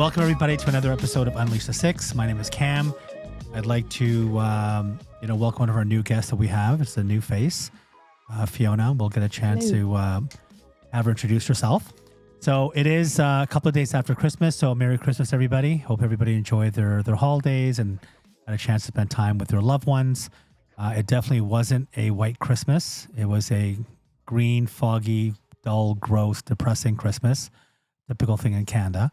Welcome everybody to another episode of Unleash the Six. My name is Cam. I'd like to, welcome one of our new guests that we have. It's a new face, Fiona. We'll get a chance to have her introduce herself. So it is a couple of days after Christmas. So Merry Christmas, everybody. Hope everybody enjoyed their holidays and had a chance to spend time with their loved ones. It definitely wasn't a white Christmas. It was a green, foggy, dull, gross, depressing Christmas. Typical thing in Canada.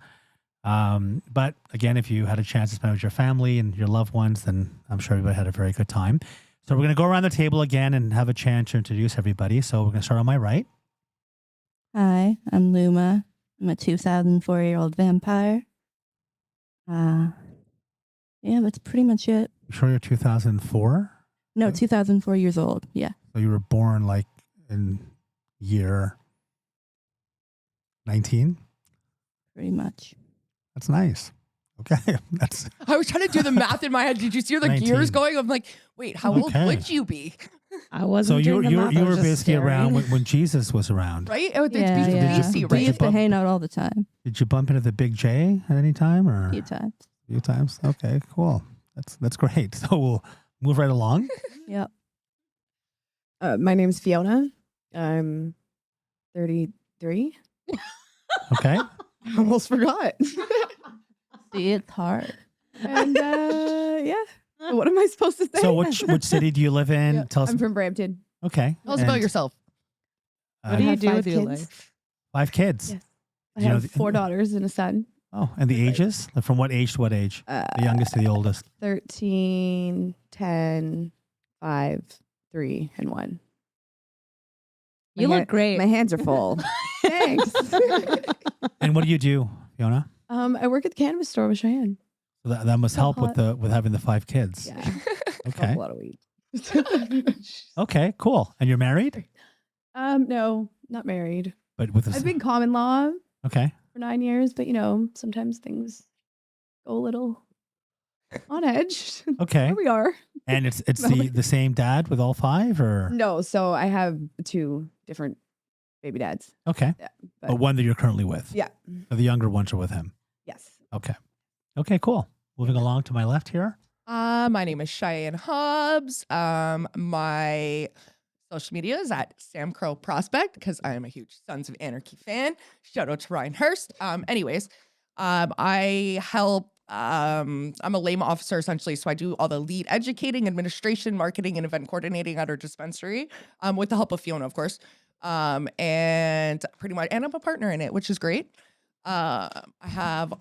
But again, if you had a chance to spend with your family and your loved ones, then I'm sure everybody had a very good time. So we're going to go around the table again and have a chance to introduce everybody. So we're going to start on my right. Hi, I'm Luma. I'm a 2004-year-old vampire. Yeah, that's pretty much it. You sure you're 2004? No, 2004 years old. Yeah. So you were born like in year 19? Pretty much. That's nice. Okay. I was trying to do the math in my head. Did you see the 19. gears going? I'm like, wait, how old would you be? I wasn't. So you doing were basically around when Jesus was around. Right? Yeah. BC, We right? used to hang out all the time. Did you bump into the Big J at any time? Or A few times. A few times? Okay, cool. That's great. So we'll move right along. Yep. My name's Fiona. I'm 33. Okay. I almost forgot. See, it's hard. And yeah, what am I supposed to say? So which city do you live in? Yeah, Tell us. I'm from Brampton. Okay. Tell us about And, yourself. What do you have do 5 with your kids. life? 5 kids. Yes. I Do you know have 4 daughters and a son. Oh, and the ages? Like from what age to what age? The youngest to the oldest. 13, 10, 5, 3, and 1. You look great. My hands are full. Thanks. And what do you do, Fiona? I work at the cannabis store with Cheyenne. So that must help with hot. with having the 5 kids. Yeah. Okay. A lot of weed. Okay, cool. And you're married? No, not married. But with I've been common law Okay. for 9 years, but sometimes things go a little on edge. Okay. Here we are. And it's the same dad with all 5 or No, so I have 2 different baby dads. Okay. Yeah, But one that you're currently with. Yeah. So the younger ones are with him. Yes. Okay. Okay, cool. Moving along to my left here. My name is Cheyenne Hobbs. My social media is at Sam Crow Prospect because I am a huge Sons of Anarchy fan. Shout out to Ryan Hurst. I help. I'm a LAME officer essentially, so I do all the lead educating, administration, marketing, and event coordinating at our dispensary, with the help of Fiona, of course. And pretty much, and I'm a partner in it, which is great. I have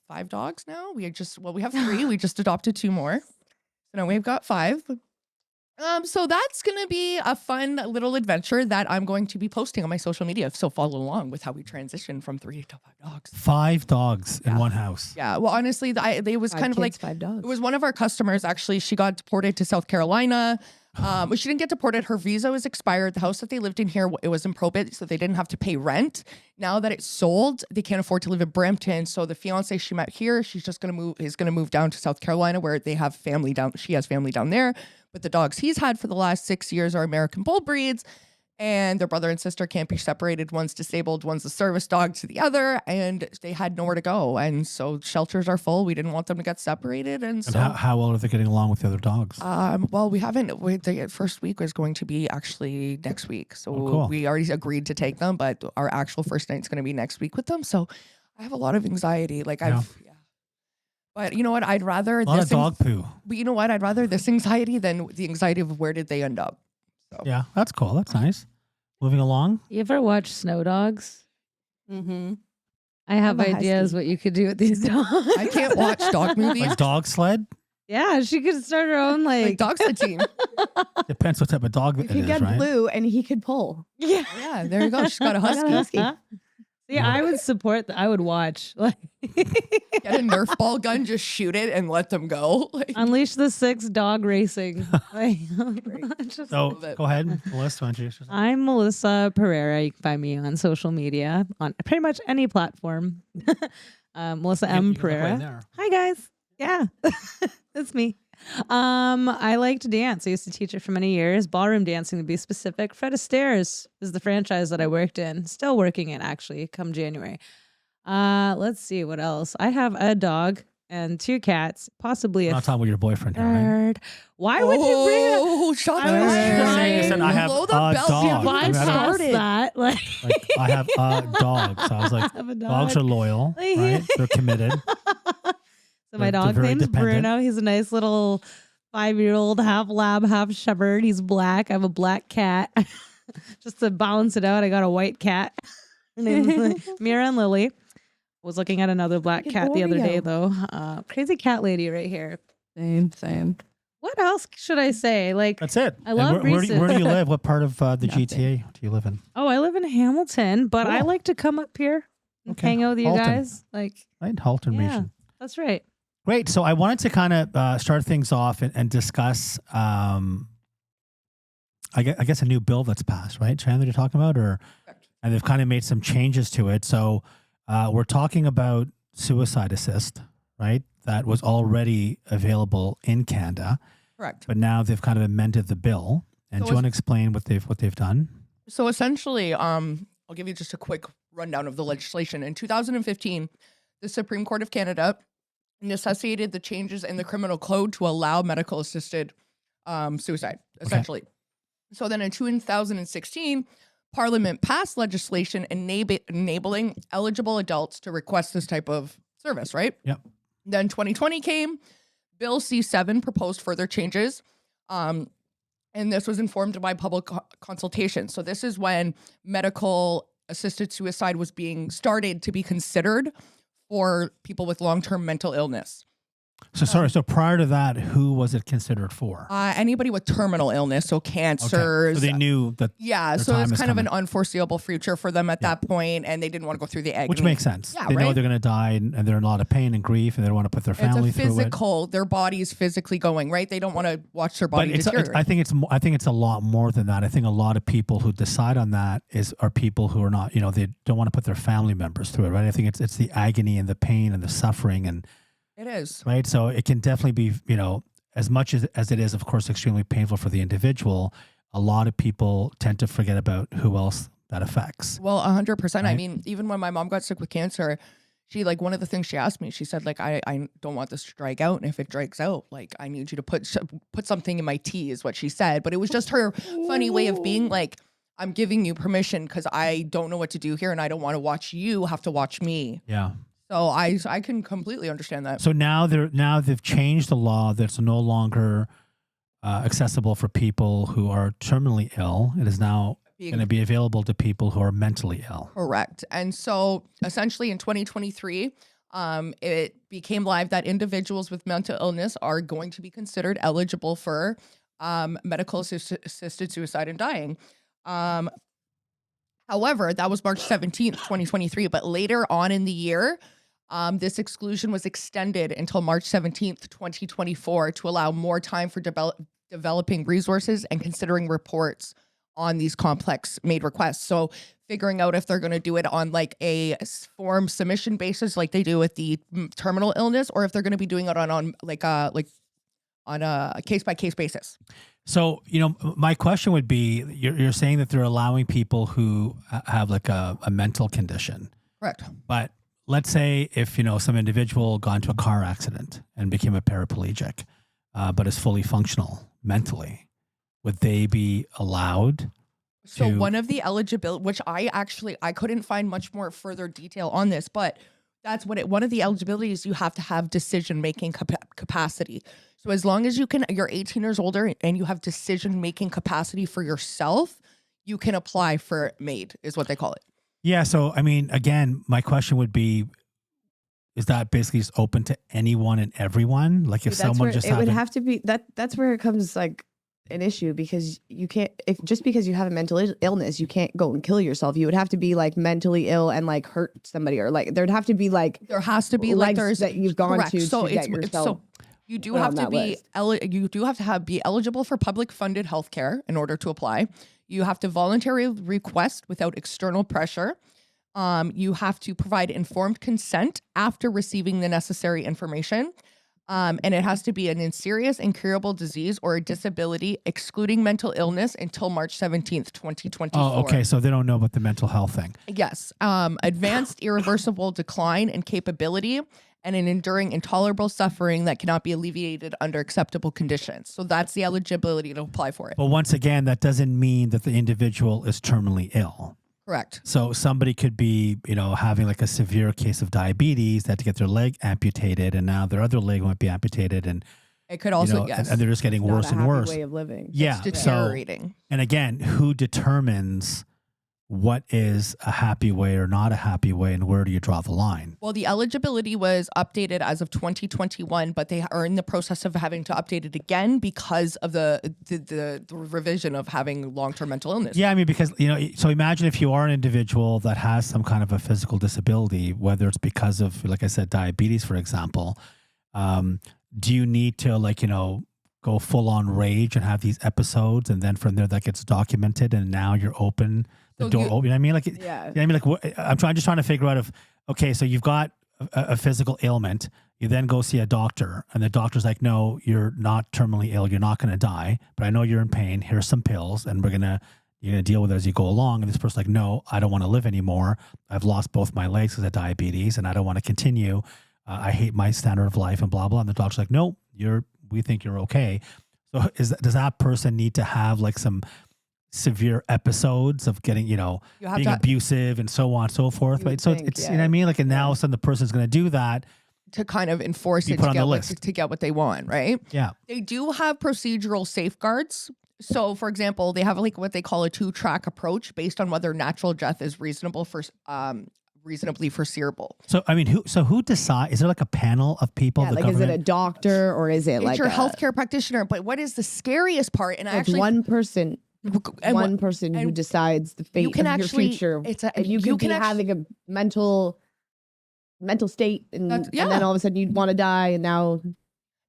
5 dogs now. We have 3. We just adopted 2 more. So now we've got 5. So that's going to be a fun little adventure that I'm going to be posting on my social media. So follow along with how we transition from 3 to 5 dogs. 5 dogs in one house. Yeah. Well, honestly, they was 5 kind of kids, like, 5 dogs. it was one of our customers, actually. She got deported to South Carolina. Well, she didn't get deported. Her visa was expired. The house that they lived in here, it was in probate, so they didn't have to pay rent. Now that it's sold, they can't afford to live in Brampton. So the fiance she met here, she's just is gonna move down to South Carolina where they have family down. She has family down there. But the dogs he's had for the last 6 years are American bull breeds. And their brother and sister can't be separated. One's disabled, one's a service dog to the other, and they had nowhere to go. And so shelters are full. We didn't want them to get separated. And so how well are they getting along with the other dogs? well, we haven't. The first week was going to be actually next week. So cool. we already agreed to take them, but our actual first night's going to be next week with them. So I have a lot of anxiety. Like But you know what? I'd rather a lot of dog poo. But you know what? I'd rather this anxiety than the anxiety of where did they end up. So. Yeah, that's cool. That's nice. Moving along. You ever watch Snow Dogs? Mm-hmm. I have I'm a ideas husky. what you could do with these dogs. I can't watch dog movies. Like dog sled? Yeah, she could start her own Like dog's the team. Depends what type of dog You it could is, get right? Blue and he could pull. Yeah. Yeah, there you go. She's got a I got a husky. husky. See, I would support that. I would watch. Like Get a Nerf ball gun, just shoot it and let them go. Like, Unleash the 6 dog racing. Like, just- So Love it. go ahead, Melissa. Why don't you introduce yourself? I'm Melissa Pereira. You can find me on social media on pretty much any platform. Melissa You can- M. you can look right Pereira. there. Hi guys. Yeah, it's me. I like to dance. I used to teach it for many years. Ballroom dancing to be specific. Fred Astaire's is the franchise that I worked in. Still working it actually come January. Let's see what else. I have a dog and 2 cats, possibly I'm a not talking with your boyfriend here, right? third. Why would you bring it up? Oh, shots I was fired. trying- You said I have Blow the a belt dog. before I you mean, I don't- started. that. Like, Like, I have a dog. So I was like, I have a dog. dogs are loyal, right? They're committed. So my They're dog's very name's dependent. Bruno. He's a nice little 5-year-old, half lab, half shepherd. He's black. I have a black cat. Just to balance it out, I got a white cat. Her name is Mira and Lily. Was looking at another black Look at cat the other day Oreo. though. Crazy cat lady right here. Same. What else should I say? Like, That's it. I And love where do Reese's. you live? What part of the Nothing. GTA do you live in? oh, I live in Hamilton, but I Cool. like to come up here and Okay. hang out with you Halton. guys. Like, Right, Halton yeah, region. that's right. Great. So I wanted to kind of start things off and discuss, I guess, a new bill that's passed, right? Chandler, you're talking about, and they've kind of made some changes to it. So we're talking about suicide assist, right? That was already available in Canada, Correct. but now they've kind of amended the bill. And So do you want to explain what they've done? So essentially, I'll give you just a quick rundown of the legislation. In 2015, the Supreme Court of Canada necessitated the changes in the criminal code to allow medical assisted suicide, essentially. So then in 2016, Parliament passed legislation enabling eligible adults to request this type of service, right? Yep. Then 2020 came. Bill C7 proposed further changes. And this was informed by public consultation. So this is when medical assisted suicide was being started to be considered for people with long-term mental illness. So sorry. So prior to that, who was it considered for? Anybody with terminal illness, so Okay. cancers. So they knew that, Yeah, their so time it's is kind of an coming. unforeseeable future for them at that point, and they didn't want to go through the agony. which makes sense. Yeah, They know right? they're going to die and they're in a lot of pain and grief, and they don't want to put their family It's a through it. physical. Their body's physically going, right? They don't want to watch their But body deteriorate. I think it's a lot more than that. I think a lot of people who decide on that are people who are not, they don't want to put their family members through it, right? I think it's the agony and the pain and the suffering, and It is. right. So it can definitely be, as much as it is, of course, extremely painful for the individual. A lot of people tend to forget about who else that affects. Well, 100%. I Right? mean, even when my mom got sick with cancer, she one of the things she asked me, she said, I don't want this to drag out. And if it drags out, I need you to put something in my tea is what she said. But it was just her funny way of being like, I'm giving you permission because I don't know what to do here. And I don't want to watch you have to watch me. Yeah. So I can completely understand that. So now they've changed the law that's no longer accessible for people who are terminally ill. It is now Being going to be available to people who are mentally ill. correct. And so essentially in 2023, it became live that individuals with mental illness are going to be considered eligible for medical assisted suicide and dying. However, that was March 17th, 2023. But later on in the year, this exclusion was extended until March 17th, 2024 to allow more time for developing resources and considering reports on these complex made requests. So figuring out if they're going to do it on a form submission basis like they do with the terminal illness, or if they're going to be doing it on a case-by-case basis. So, my question would be, you're saying that they're allowing people who have a mental condition, Correct. but let's say if, some individual got into a car accident and became a paraplegic, but is fully functional mentally, would they be allowed? So to- one of the eligibility, which I couldn't find much more further detail on this, but that's one of the eligibilities, you have to have decision-making capacity. So as long as you're 18 years older and you have decision-making capacity for yourself, you can apply for MAID is what they call it. Yeah. So, I mean, again, my question would be, is that basically just open to anyone and everyone? Like if That's someone where just it would having- have to be that's where it comes an issue, because you can't, just because you have a mental illness, you can't go and kill yourself. You would have to be mentally ill and hurt somebody, or there'd have to be There has to be legs there's that you've gone correct. to So get it's yourself so you do put have on to that be be eligible for public funded healthcare in order to apply. You have to voluntarily request without external pressure. You have to provide informed consent after receiving the necessary information. And it has to be an serious, incurable disease or a disability, excluding mental illness, until March 17th, 2024. Oh, okay. So they don't know about the mental health thing. Yes. Advanced irreversible decline in capability and an enduring intolerable suffering that cannot be alleviated under acceptable conditions. So that's the eligibility to apply for it. But once again, that doesn't mean that the individual is terminally ill. Correct. So somebody could be, having like a severe case of diabetes, they had to get their leg amputated, and now their other leg might be amputated, and It could also, yes. and they're just getting Not worse a and happy worse. way of living. Yeah. It's So, deteriorating. and again, who determines what is a happy way or not a happy way, and where do you draw the line? Well, the eligibility was updated as of 2021, but they are in the process of having to update it again because of the revision of having long-term mental illness. Yeah, I mean, because, so imagine if you are an individual that has some kind of a physical disability, whether it's because of, like I said, diabetes, for example, do you need to, go full on rage and have these episodes, and then from there that gets documented, and now you're open, the So door you- open? You know what I mean? Like, Yeah. I'm just trying to figure out if, okay, so you've got a physical ailment, you then go see a doctor, and the doctor's like, no, you're not terminally ill, you're not going to die, but I know you're in pain, here's some pills, and you're going to deal with it as you go along. And this person's like, no, I don't want to live anymore. I've lost both my legs because of diabetes, and I don't want to continue. I hate my standard of life, and blah, blah. And the doctor's like, no, we think you're okay. So does that person need to have like some severe episodes of getting, You have being to, abusive and so on and so forth, You right? would So think, it's, yeah. you know what I mean? Like, and now all of a sudden the person's going to do that. to kind of enforce Be it put to on get, the what, list. to get what they want, right? Yeah. They do have procedural safeguards. So, for example, they have like what they call a 2-track approach based on whether natural death is reasonably foreseeable. So, I mean, who decides? Is there like a panel of people? Yeah, the like, is it a government? doctor or is it It's like your a, healthcare practitioner. But what is the scariest part? And I like actually one person, and what- one person who and decides the fate can of actually- your future, it's a- and you you can be can actu- having a mental state, and That's- and then all of a sudden you want to die, and now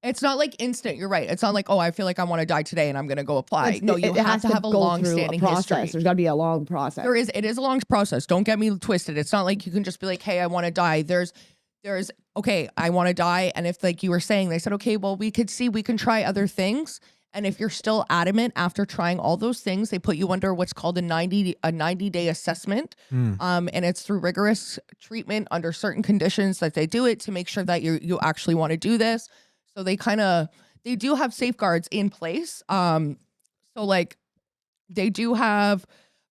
It's not like instant. You're right. It's not like, oh, I feel like I want to die today and I'm going to go apply. it's- No, you it have has to have a go long through standing process. history. There's got to be a long process. It is a long process. Don't get me twisted. It's not like you can just be like, hey, I want to die. There's okay, I want to die. And if, like you were saying, they said, okay, well, we can try other things. And if you're still adamant after trying all those things, they put you under what's called a 90-day assessment. And it's through rigorous treatment under certain conditions that they do it to make sure that you actually want to do this. So they do have safeguards in place. So like they do have,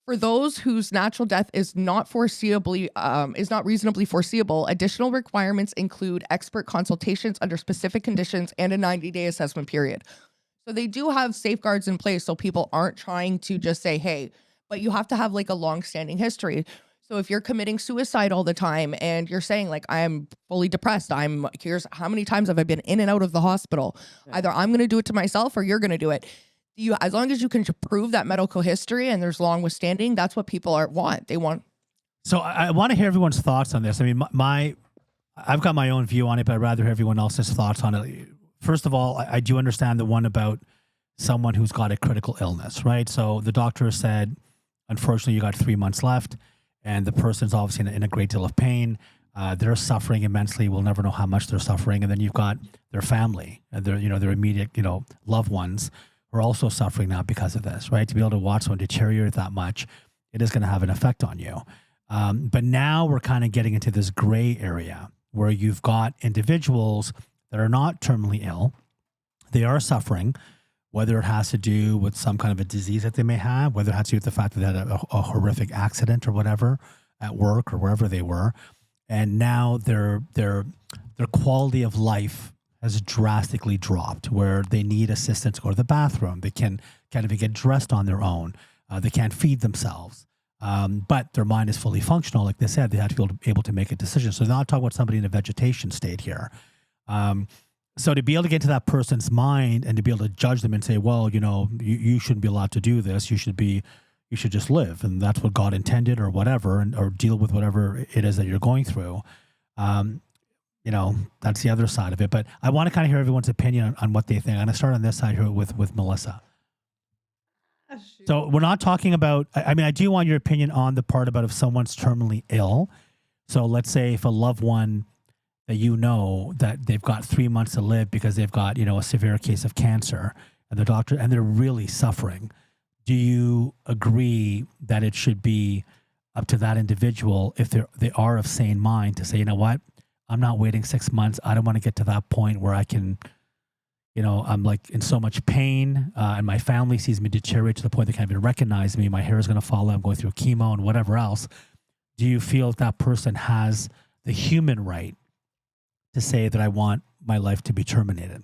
for those whose natural death is not reasonably foreseeable, additional requirements include expert consultations under specific conditions and a 90-day assessment period. So they do have safeguards in place so people aren't trying to just say, hey, but you have to have like a long-standing history. So if you're committing suicide all the time and you're saying like, I am fully depressed, here's how many times have I been in and out of the hospital? Either I'm going to do it to myself or you're going to do it. As long as you can prove that medical history and there's long withstanding, that's what people want. They want. So I want to hear everyone's thoughts on this. I mean, I've got my own view on it, but I'd rather hear everyone else's thoughts on it. First of all, I do understand the one about someone who's got a critical illness, right? So the doctor said, unfortunately, you got 3 months left, and the person's obviously in a great deal of pain. They're suffering immensely. We'll never know how much they're suffering. And then you've got their family, and their immediate, loved ones who are also suffering now because of this, right? To be able to watch someone deteriorate that much, it is going to have an effect on you. But now we're kind of getting into this gray area where you've got individuals that are not terminally ill. They are suffering, whether it has to do with some kind of a disease that they may have, whether it has to do with the fact that they had a horrific accident or whatever at work or wherever they were. And now their quality of life has drastically dropped, where they need assistance to go to the bathroom. They can't even get dressed on their own. They can't feed themselves. But their mind is fully functional. Like they said, they have to be able to make a decision. So they're not talking about somebody in a vegetation state here. So to be able to get to that person's mind and to be able to judge them and say, well, you shouldn't be allowed to do this. You should just live. And that's what God intended or whatever, or deal with whatever it is that you're going through. That's the other side of it. But I want to kind of hear everyone's opinion on what they think. I'm going to start on this side here with Melissa. So we're not talking about, I do want your opinion on the part about if someone's terminally ill. So let's say if a loved one that you know that they've got 3 months to live because they've got, a severe case of cancer and they're really suffering. Do you agree that it should be up to that individual, if they are of sane mind, to say, you know what, I'm not waiting 6 months. I don't want to get to that point where I can, I'm like in so much pain and my family sees me deteriorate to the point they can't even recognize me. My hair is going to fall out. I'm going through chemo and whatever else. Do you feel that person has the human right to say that I want my life to be terminated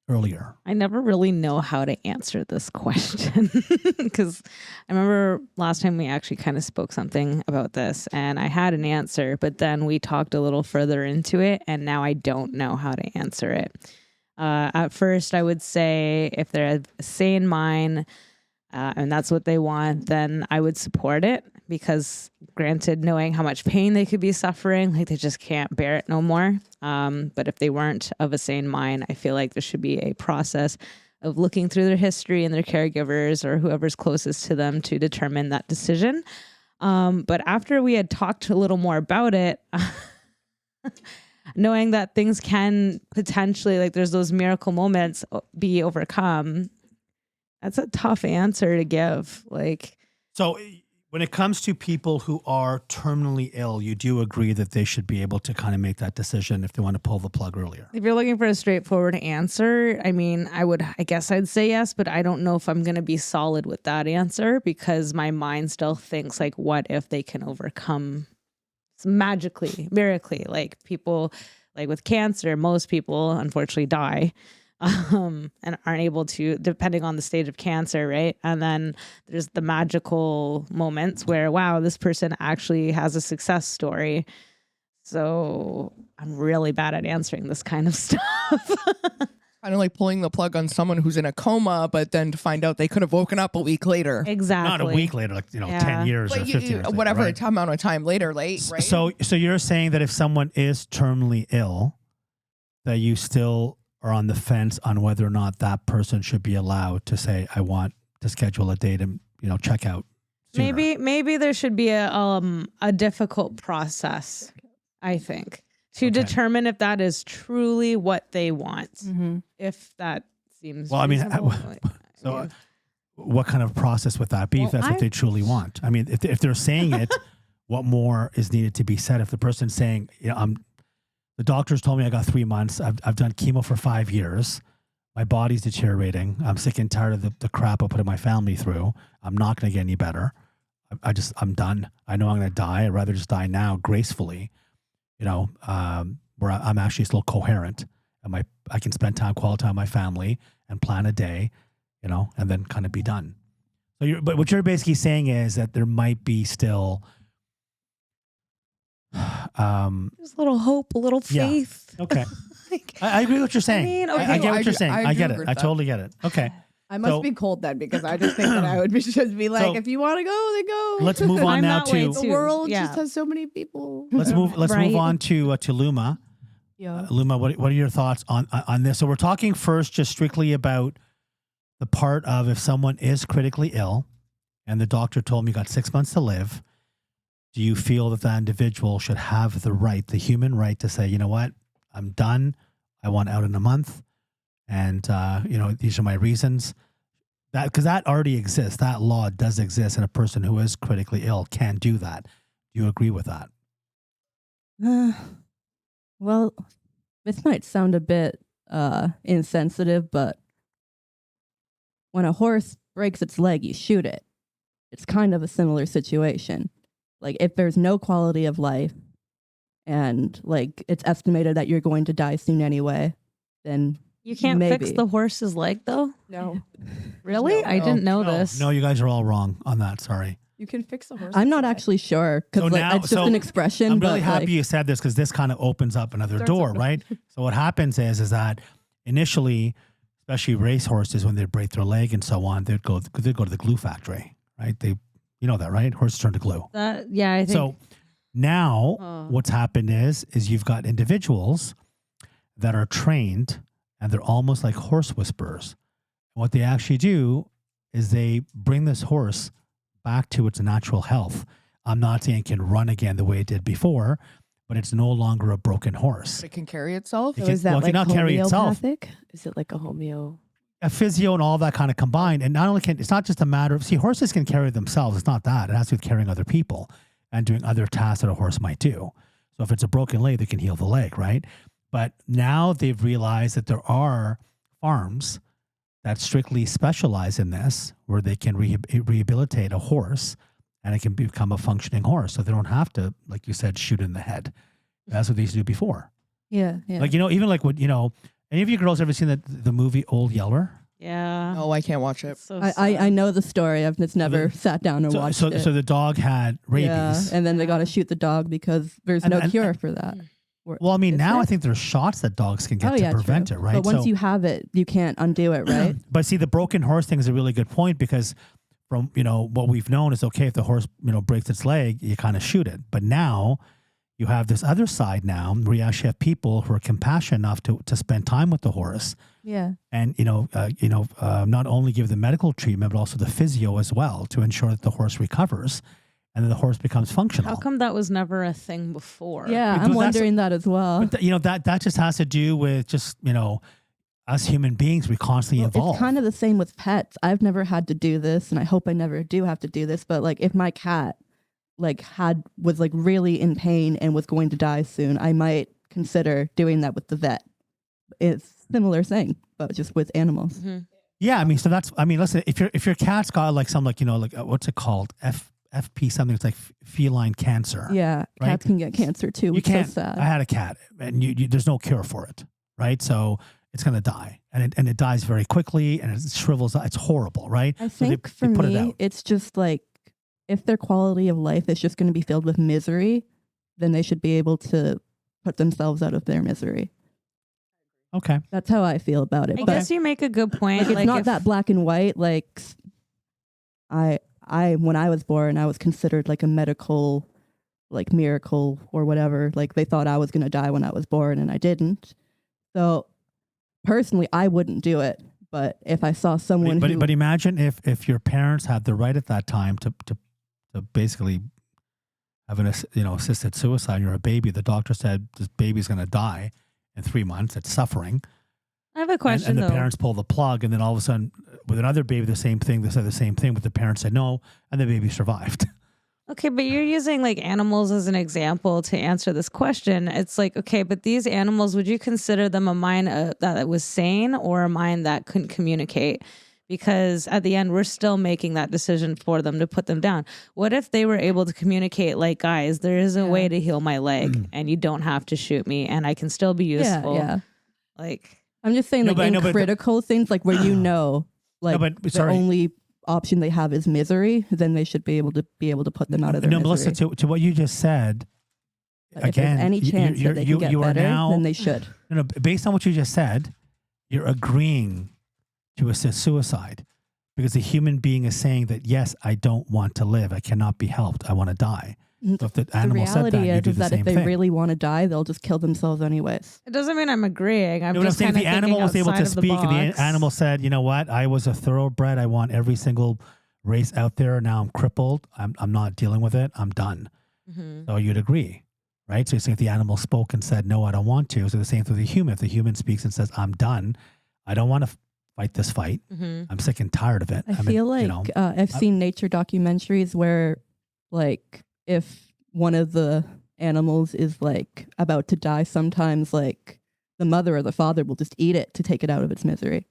earlier? I never really know how to answer this question because I remember last time we actually kind of spoke something about this and I had an answer, but then we talked a little further into it and now I don't know how to answer it. At first, I would say if they're a sane mind and that's what they want, then I would support it because granted, knowing how much pain they could be suffering, like they just can't bear it no more. But if they weren't of a sane mind, I feel like there should be a process of looking through their history and their caregivers or whoever's closest to them to determine that decision. But after we had talked a little more about it, knowing that things can potentially, like there's those miracle moments, be overcome, that's a tough answer to give. So when it comes to people who are terminally ill, you do agree that they should be able to kind of make that decision if they want to pull the plug earlier? If you're looking for a straightforward answer, I mean, I guess I'd say yes, but I don't know if I'm going to be solid with that answer because my mind still thinks like, what if they can overcome magically, miraculously, like people like with cancer, most people unfortunately die and aren't able to, depending on the stage of cancer, right? And then there's the magical moments where, wow, this person actually has a success story. So I'm really bad at answering this kind of stuff. Kind of like pulling the plug on someone who's in a coma, but then to find out they could have woken up a week later. Exactly. Not a week later, like, Yeah. 10 years or But 15 years later, whatever right? amount of time later, right? So you're saying that if someone is terminally ill, that you still are on the fence on whether or not that person should be allowed to say, I want to schedule a date and, check out sooner. Maybe there should be a difficult process, I think, to determine if that is truly what they want. Mm-hmm. If that seems Well, I mean, reasonable. so what kind of process would that be if that's what they truly want? I mean, if they're saying it, what more is needed to be said? If the person's saying, the doctors told me I got 3 months. I've done chemo for 5 years. My body's deteriorating. I'm sick and tired of the crap I put my family through. I'm not going to get any better. I'm done. I know I'm going to die. I'd rather just die now gracefully, where I'm actually still coherent and I can spend quality time with my family and plan a day, and then kind of be done. So but what you're basically saying is that there might be still, There's a little hope, a little Yeah. faith. okay. I agree with what you're saying. mean, I okay. get what I you're do- saying. I I do get agree it. with I that. totally get it. Okay. I must So- be cold then because I just think that I would just be like, So- if you want to go, then go. Let's move on I'm now that way to The too. world Yeah. just has so many people. let's move Right. on to Luma. Yeah. Luma, what are your thoughts on this? So we're talking first just strictly about the part of if someone is critically ill and the doctor told me you got 6 months to live, do you feel that that individual should have the right, the human right to say, you know what, I'm done. I want out in a month. And, these are my reasons. Because that already exists. That law does exist. And a person who is critically ill can do that. Do you agree with that? Well, this might sound a bit insensitive, but when a horse breaks its leg, you shoot it. It's kind of a similar situation. Like if there's no quality of life and like it's estimated that you're going to die soon anyway, then You can't fix Maybe. the horse's leg though? No. Really? No. I didn't know this. No, you guys are all wrong on that. Sorry. You can fix the horse. I'm not actually sure So because now- it's just an expression. I'm really but, happy like, you said this because this kind of opens up another Starts door, up- right? So what happens is that initially, especially race horses, when they break their leg and so on, they'd go to the glue factory, right? You know that, right? Horses turn to glue. I think. So now Oh. what's happened is you've got individuals that are trained and they're almost like horse whisperers. What they actually do is they bring this horse back to its natural health. I'm not saying it can run again the way it did before, but it's no longer a broken horse. It can carry itself. It So can- is that well, it like cannot carry itself. homeopathic? Is it like a homeo? A physio and all that kind of combined. And not only it's not just a matter of, see, horses can carry themselves. It's not that. It has to do with carrying other people and doing other tasks that a horse might do. So if it's a broken leg, they can heal the leg, right? But now they've realized that there are farms that strictly specialize in this, where they can rehabilitate a horse and it can become a functioning horse. So they don't have to, like you said, shoot in the head. That's what they used to do before. Yeah. Like, even like what, any of you girls ever seen the movie Old Yeller? Yeah. No, I can't watch it. It's so I know the story. I've just never sat down and watched it. So the dog had rabies. Yeah, and then they got to shoot the dog because there's no cure for that. Well, I mean, Is now there? I think there's shots that dogs can get to prevent true. it, right? But once So- you have it, you can't undo it, right? But see, the broken horse thing is a really good point, because from, what we've known is, okay, if the horse, breaks its leg, you kind of shoot it. But now you have this other side now where you actually have people who are compassionate enough to spend time with the horse Yeah. and, not only give the medical treatment, but also the physio as well to ensure that the horse recovers and then the horse becomes functional. How come that was never a thing before? Yeah, But I'm that's- wondering that as well. But that just has to do with just, us human beings, we constantly Well, evolve. it's kind of the same with pets. I've never had to do this, and I hope I never do have to do this. But like, if my cat was really in pain and was going to die soon, I might consider doing that with the vet. It's similar thing, but just with animals. Mm-hmm. Yeah, listen, if your cat's got like some what's it called? FP something. It's like feline cancer. Yeah, Right? cats can get cancer too, You which is can't. so sad. I had a cat, and there's no cure for it, right? So it's gonna die, and it dies very quickly, and it shrivels. It's horrible, right? I So they think for put it me, out. it's just like if their quality of life is just going to be filled with misery, then they should be able to put themselves out of their misery. Okay. That's how I feel about it. I But guess you make a good point. like, it's not if- that black and white. Like I when I was born, I was considered like a medical miracle or whatever. Like they thought I was going to die when I was born, and I didn't. So personally, I wouldn't do it. But if I saw someone who, But imagine if your parents had the right at that time to basically have an assisted suicide. You're a baby. The doctor said this baby's going to die in 3 months. It's suffering. I have a question and the though. parents pull the plug, and then all of a sudden, with another baby, the same thing. They said the same thing, but the parents said no, and the baby survived. Okay, but you're using like animals as an example to answer this question. It's like, okay, but these animals, would you consider them a mind that was sane or a mind that couldn't communicate? Because at the end, we're still making that decision for them to put them down. What if they were able to communicate like, guys, there is a way to heal my leg and you don't have to shoot me and I can still be useful. yeah. Like, I'm just saying, No, like but I in know, but- critical things, like where like but the sorry. only option they have is misery, then they should be able to put them out of their No, misery. Melissa, to what you just said, But again, if there's any chance that they can get you are better, now, then they should. No, based on what you just said, you're agreeing to assist suicide because the human being is saying that, yes, I don't want to live. I cannot be helped. I want to die. So if the The animal said reality that, you do is the that same if they thing. really want to die, they'll just kill themselves anyways. it doesn't mean I'm agreeing. I'm You know what I'm just saying? If kind the of animal was able to outside of the speak and the box. animal said, you know what, I was a thoroughbred. I want every single race out there. Now I'm crippled. I'm not dealing with it. I'm done. Mhm. So you'd agree, right? So you're saying if the animal spoke and said, no, I don't want to. So the same for the human. If the human speaks and says, I'm done. I don't want to fight this fight. Mhm. I'm sick and tired of it. I feel like I've seen nature documentaries where, like, if one of the animals is like about to die, sometimes like the mother or the father will just eat it to take it out of its misery.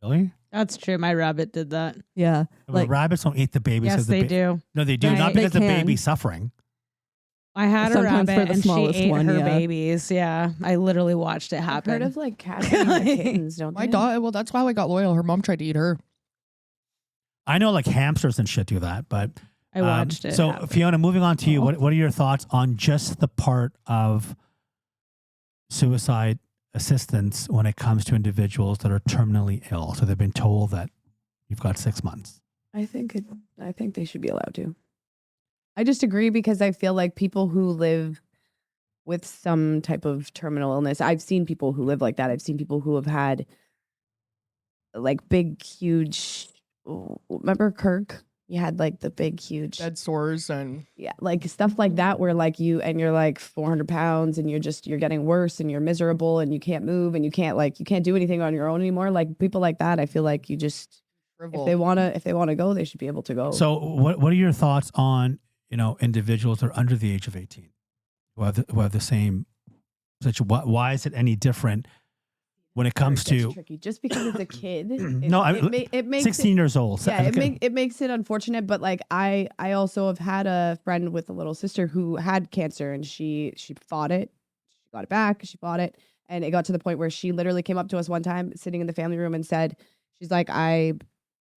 Really? That's true. My rabbit did that. Yeah, Well, like rabbits don't eat the babies. Yes, they do. No, they do. They- Not they because the can. baby's suffering. I had a Sometimes for rabbit the and she smallest ate one, her yeah. babies. Yeah, I literally watched it I've happen. heard of like cats eating the kittens, don't My they? dog. Well, that's why I got loyal. Her mom tried to eat her. I know like hamsters and shit do that, but I watched it. So happen. Fiona, moving on to you, what are your thoughts on just the part of suicide assistance when it comes to individuals that are terminally ill? So they've been told that you've got 6 months. I think they should be allowed to. I just agree because I feel like people who live with some type of terminal illness, I've seen people who live like that. I've seen people who have had like big, huge. Remember Kirk you had like the big, huge, Bed sores and yeah, like stuff like that where like you're like 400 pounds and you're getting worse and you're miserable and you can't move and you can't do anything on your own anymore. Like people like that, I feel like you just, shrivel. if they want to go, they should be able to go. So what are your thoughts on, individuals that are under the age of 18 who have the same situation? Why is it any different when it comes It's to tricky just because it's a kid. No, it makes 16 years old? Yeah, Okay. it makes it unfortunate, but like I also have had a friend with a little sister who had cancer and she fought it. She got it back, she fought it, and it got to the point where she literally came up to us one time sitting in the family room and said, she's like,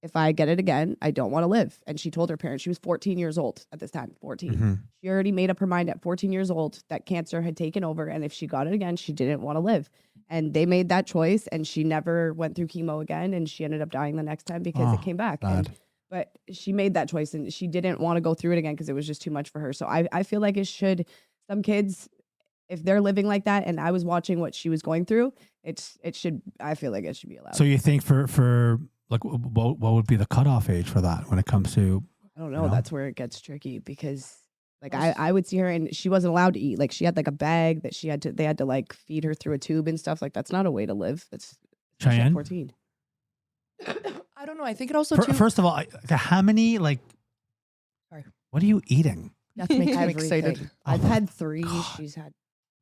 if I get it again, I don't want to live. And she told her parents, she was 14 years old at this time, 14. Mhm. She already made up her mind at 14 years old that cancer had taken over. And if she got it again, she didn't want to live. And they made that choice and she never went through chemo again. And she ended up dying the next time because it came back. But she made that choice and she didn't want to go through it again because it was just too much for her. So I feel like some kids, if they're living like that, and I was watching what she was going through, I feel like it should be allowed. So you think for like what would be the cutoff age for that when it comes to? I don't know. That's where it gets tricky because like I would see her and she wasn't allowed to eat. Like she had like a bag that they had to like feed her through a tube and stuff. Like that's not a way to live. That's Cheyenne? 14. I don't know. I think it also First of all, how many Sorry. What are you eating? That makes me Everything. excited. I've had 3. God. She's had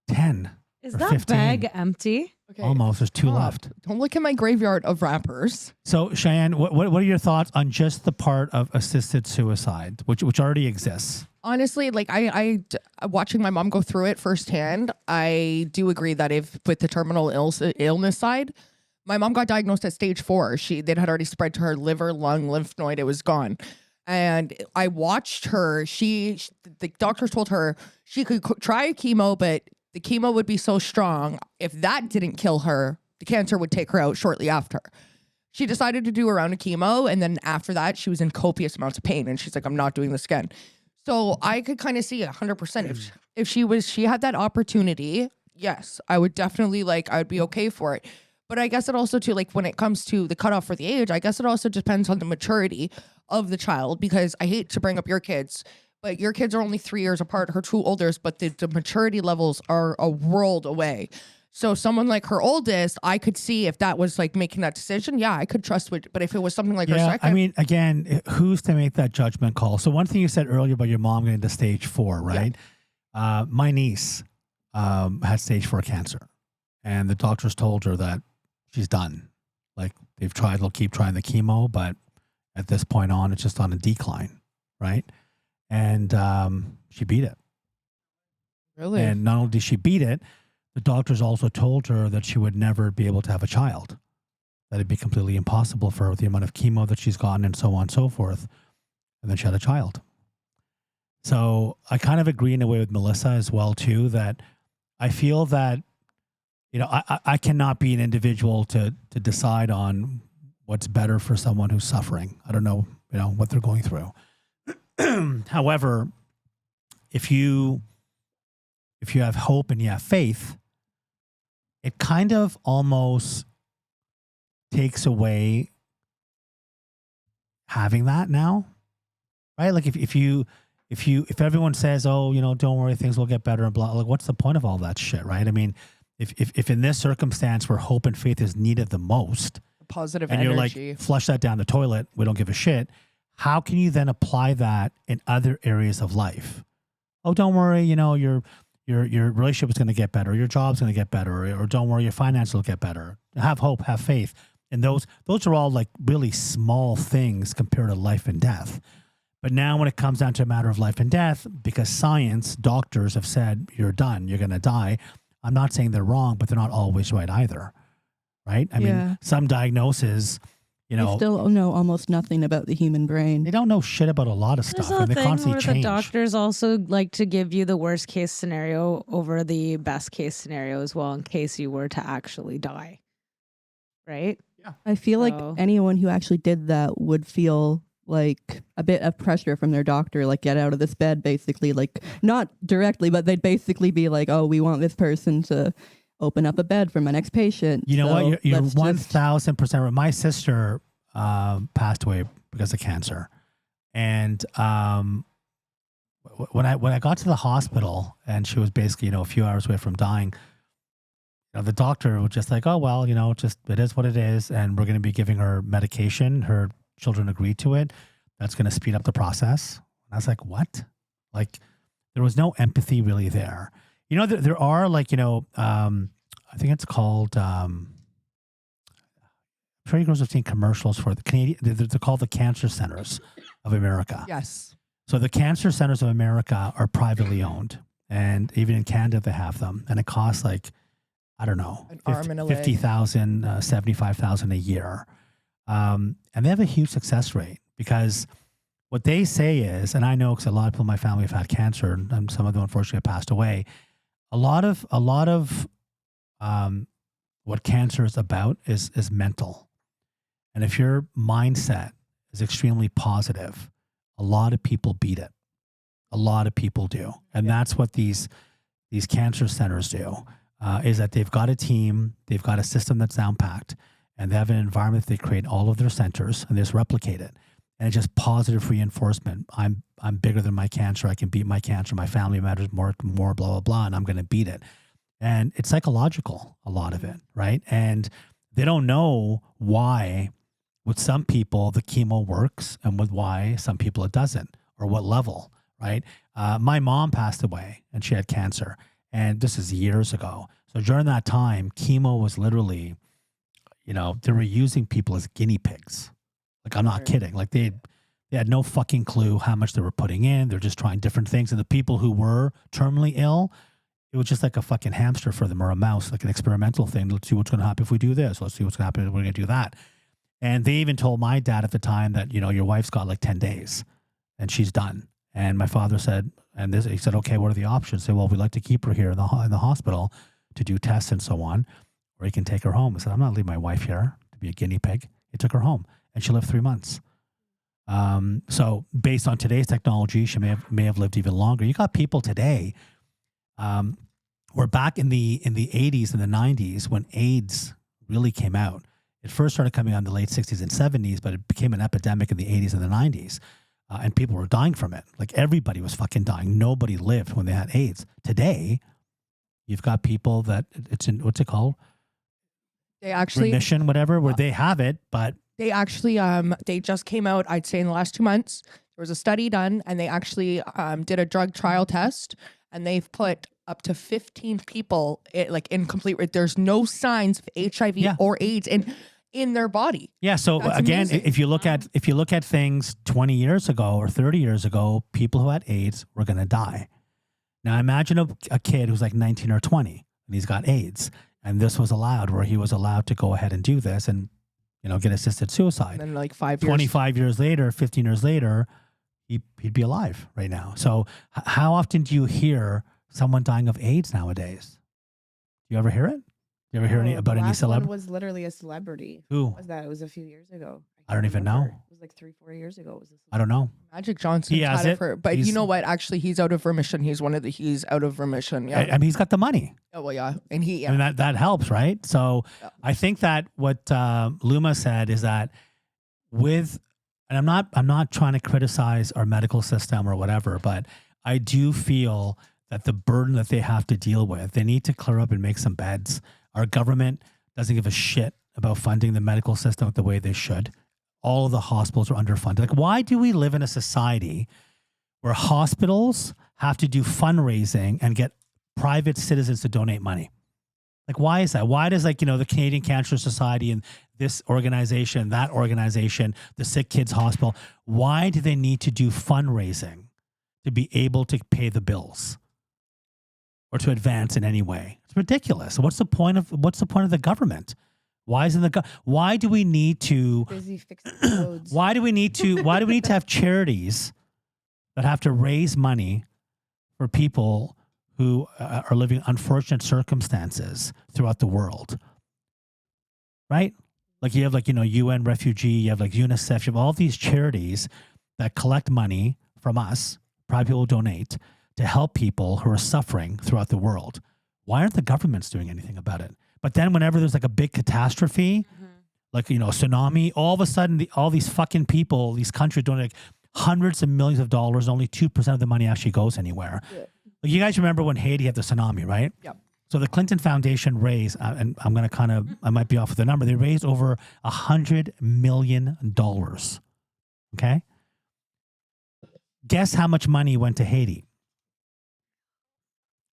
10. Is Or that 15. bag empty? Okay. Almost. There's 2 Stop. left. Don't look at my graveyard of wrappers. So Cheyenne, what are your thoughts on just the part of assisted suicide, which already exists? Honestly, like I watching my mom go through it firsthand, I do agree that if with the terminal illness side, my mom got diagnosed at stage 4. It had already spread to her liver, lung, lymph node. It was gone. And I watched her. The doctors told her she could try chemo, but the chemo would be so strong. If that didn't kill her, the cancer would take her out shortly after. She decided to do a round of chemo. And then after that, she was in copious amounts of pain. And she's like, I'm not doing this again. So I could kind of see 100% if she had that opportunity. Yes, I would definitely I would be okay for it. But I guess it also too, like when it comes to the cutoff for the age, I guess it also depends on the maturity of the child, because I hate to bring up your kids, but your kids are only 3 years apart, her 2 oldest, but the maturity levels are a world away. So someone like her oldest, I could see if that was like making that decision. Yeah, I could trust it. But if it was something like her second. I mean, again, who's to make that judgment call? So one thing you said earlier about your mom getting to stage 4, right? Yeah. My niece had stage 4 cancer, and the doctors told her that she's done. Like they'll keep trying the chemo, but at this point on, it's just on a decline, right? And she beat it. Really? And not only did she beat it, the doctors also told her that she would never be able to have a child. That it'd be completely impossible for her with the amount of chemo that she's gotten and so on and so forth. And then she had a child. So I kind of agree in a way with Melissa as well, too, that I feel that, I cannot be an individual to decide on what's better for someone who's suffering. I don't know, what they're going through. However, if you have hope and you have faith, it kind of almost takes away having that now, right? Like if everyone says, oh, don't worry, things will get better and blah, like what's the point of all that shit, right? I mean, if in this circumstance where hope and faith is needed the most, Positive and energy. you're like, flush that down the toilet, we don't give a shit. How can you then apply that in other areas of life? Oh, don't worry, your relationship is going to get better, your job's going to get better, or don't worry, your finances will get better. Have hope, have faith. And those are all like really small things compared to life and death. But now when it comes down to a matter of life and death, because science, doctors have said, you're done, you're going to die. I'm not saying they're wrong, but they're not always right either. Right? I mean, some diagnoses, They still know almost nothing about the human brain. they don't know shit about a lot of There's stuff. a And they thing constantly where change. the doctors also like to give you the worst case scenario over the best case scenario as well, in case you were to actually die. Right? I feel like So- anyone who actually did that would feel like a bit of pressure from their doctor, like get out of this bed, basically, like not directly, but they'd basically be like, oh, we want this person to open up a bed for my next patient. You know So what? You're let's just- 1,000% right. My sister passed away because of cancer. And when I got to the hospital and she was basically, a few hours away from dying, the doctor was just like, oh, well, just it is what it is. And we're going to be giving her medication. Her children agreed to it. That's going to speed up the process. And I was like, what? Like, there was no empathy really there. There are like, I think it's called, I'm sure you girls have seen commercials for the Canadian, they're called the Cancer Centers of America. Yes. So the Cancer Centers of America are privately owned. And even in Canada, they have them. And it costs like, I don't know, An arm and a leg. 50,000, 75,000 a year. And they have a huge success rate because what they say is, and I know because a lot of people in my family have had cancer and some of them unfortunately have passed away. A lot of what cancer is about is mental. And if your mindset is extremely positive, a lot of people beat it. A lot of people do. And that's what these cancer centers do, is that they've got a team, they've got a system that's down-packed, and they have an environment that they create all of their centers, and they just replicate it. And it's just positive reinforcement. I'm bigger than my cancer. I can beat my cancer. My family matters more, blah, blah, blah, and I'm going to beat it. And it's psychological, a lot of it, right? And they don't know why with some people the chemo works and with why some people it doesn't, or what level, right? My mom passed away and she had cancer, and this is years ago. So during that time, chemo was literally, they were using people as guinea pigs. Like, I'm not kidding. Like they had no fucking clue how much they were putting in. They're just trying different things. And the people who were terminally ill, it was just like a fucking hamster for them, or a mouse, like an experimental thing. Let's see what's going to happen if we do this. Let's see what's going to happen if we're going to do that. And they even told my dad at the time that, your wife's got like 10 days and she's done. And my father said, he said, okay, what are the options? Say, well, we'd like to keep her here in the hospital to do tests and so on, or you can take her home. I said, I'm not leaving my wife here to be a guinea pig. He took her home and she lived 3 months. So based on today's technology, she may have lived even longer. You got people today, we're back in the 80s and the 90s when AIDS really came out. It first started coming out in the late 60s and 70s, but it became an epidemic in the 80s and the 90s. And people were dying from it. Like, everybody was fucking dying. Nobody lived when they had AIDS. Today, you've got people that it's in, what's it called? They actually remission, whatever, where they have it, but they actually they just came out, I'd say in the last 2 months. There was a study done, and they actually did a drug trial test, and they've put up to 15 people in complete. There's no signs of HIV or AIDS in their body. Yeah. So That's again, amazing. if you look at things 20 years ago or 30 years ago, people who had AIDS were going to die. Now imagine a kid who's like 19 or 20 and he's got AIDS, and this was allowed, where he was allowed to go ahead and do this and get assisted suicide. And then like 5 years, 25 years later, 15 years later, he'd be alive right now. So how often do you hear someone dying of AIDS nowadays? Do you ever hear it? Do you ever hear about any One celebrity? was literally a celebrity. Who? Was that? It was a few years ago. I don't can't even remember. know. It was like 3-4 years ago. It was I don't know. Magic Johnson He has had it. it for, but He's- you know what? Actually, he's out of remission. He's out of remission. Yeah. I mean, he's got the money. Oh well, yeah, and he. I mean, that helps, right? So Yeah. I think that what Luma said is that and I'm not trying to criticize our medical system or whatever, but I do feel that the burden that they have to deal with, they need to clear up and make some beds. Our government doesn't give a shit about funding the medical system the way they should. All of the hospitals are underfunded. Like, why do we live in a society where hospitals have to do fundraising and get private citizens to donate money? Like, why is that? Why does the Canadian Cancer Society and this organization, that organization, the Sick Kids Hospital, why do they need to do fundraising to be able to pay the bills or to advance in any way? It's ridiculous. What's the point of the government? Why do we need to busy fixing roads. why do we need to have charities that have to raise money for people who are living unfortunate circumstances throughout the world, right? Like, you have UN Refugee, you have UNICEF, you have all these charities that collect money from us, private people donate to help people who are suffering throughout the world. Why aren't the governments doing anything about it? But then whenever there's a big catastrophe, a tsunami, all of a sudden all these fucking people, these countries donate hundreds of millions of dollars. Only 2% of the money actually goes anywhere. Yeah. Like, you guys remember when Haiti had the tsunami, right? Yep. So the Clinton Foundation raised, and I'm going to I might be off with the number. They raised over $100 million. Okay. Guess how much money went to Haiti?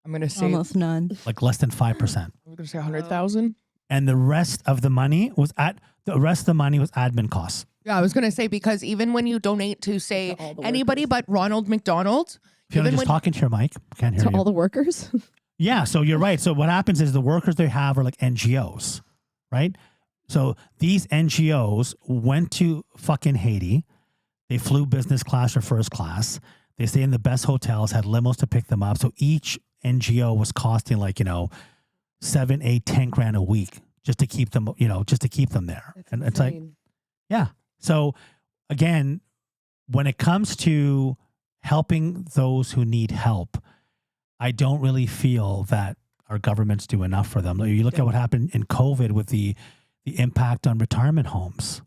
I'm going to say Almost none. Like less than 5%. I'm going to say 100,000. And the rest of the money was admin costs. Yeah, I was going to say, because even when you donate to, say, To all the anybody workers. but Ronald McDonald, Fiona, even just when, talking to your mic. Can't hear To you. all the workers. Yeah, so you're right. So what happens is the workers they have are like NGOs, right? So these NGOs went to fucking Haiti. They flew business class or first class. They stay in the best hotels, had limos to pick them up. So each NGO was costing like, 7, 8, 10 grand a week just to keep them, just to keep them there. That's And it's like, insane. yeah. So again, when it comes to helping those who need help, I don't really feel that our governments do enough for them. You look at what happened in COVID with the impact on retirement homes.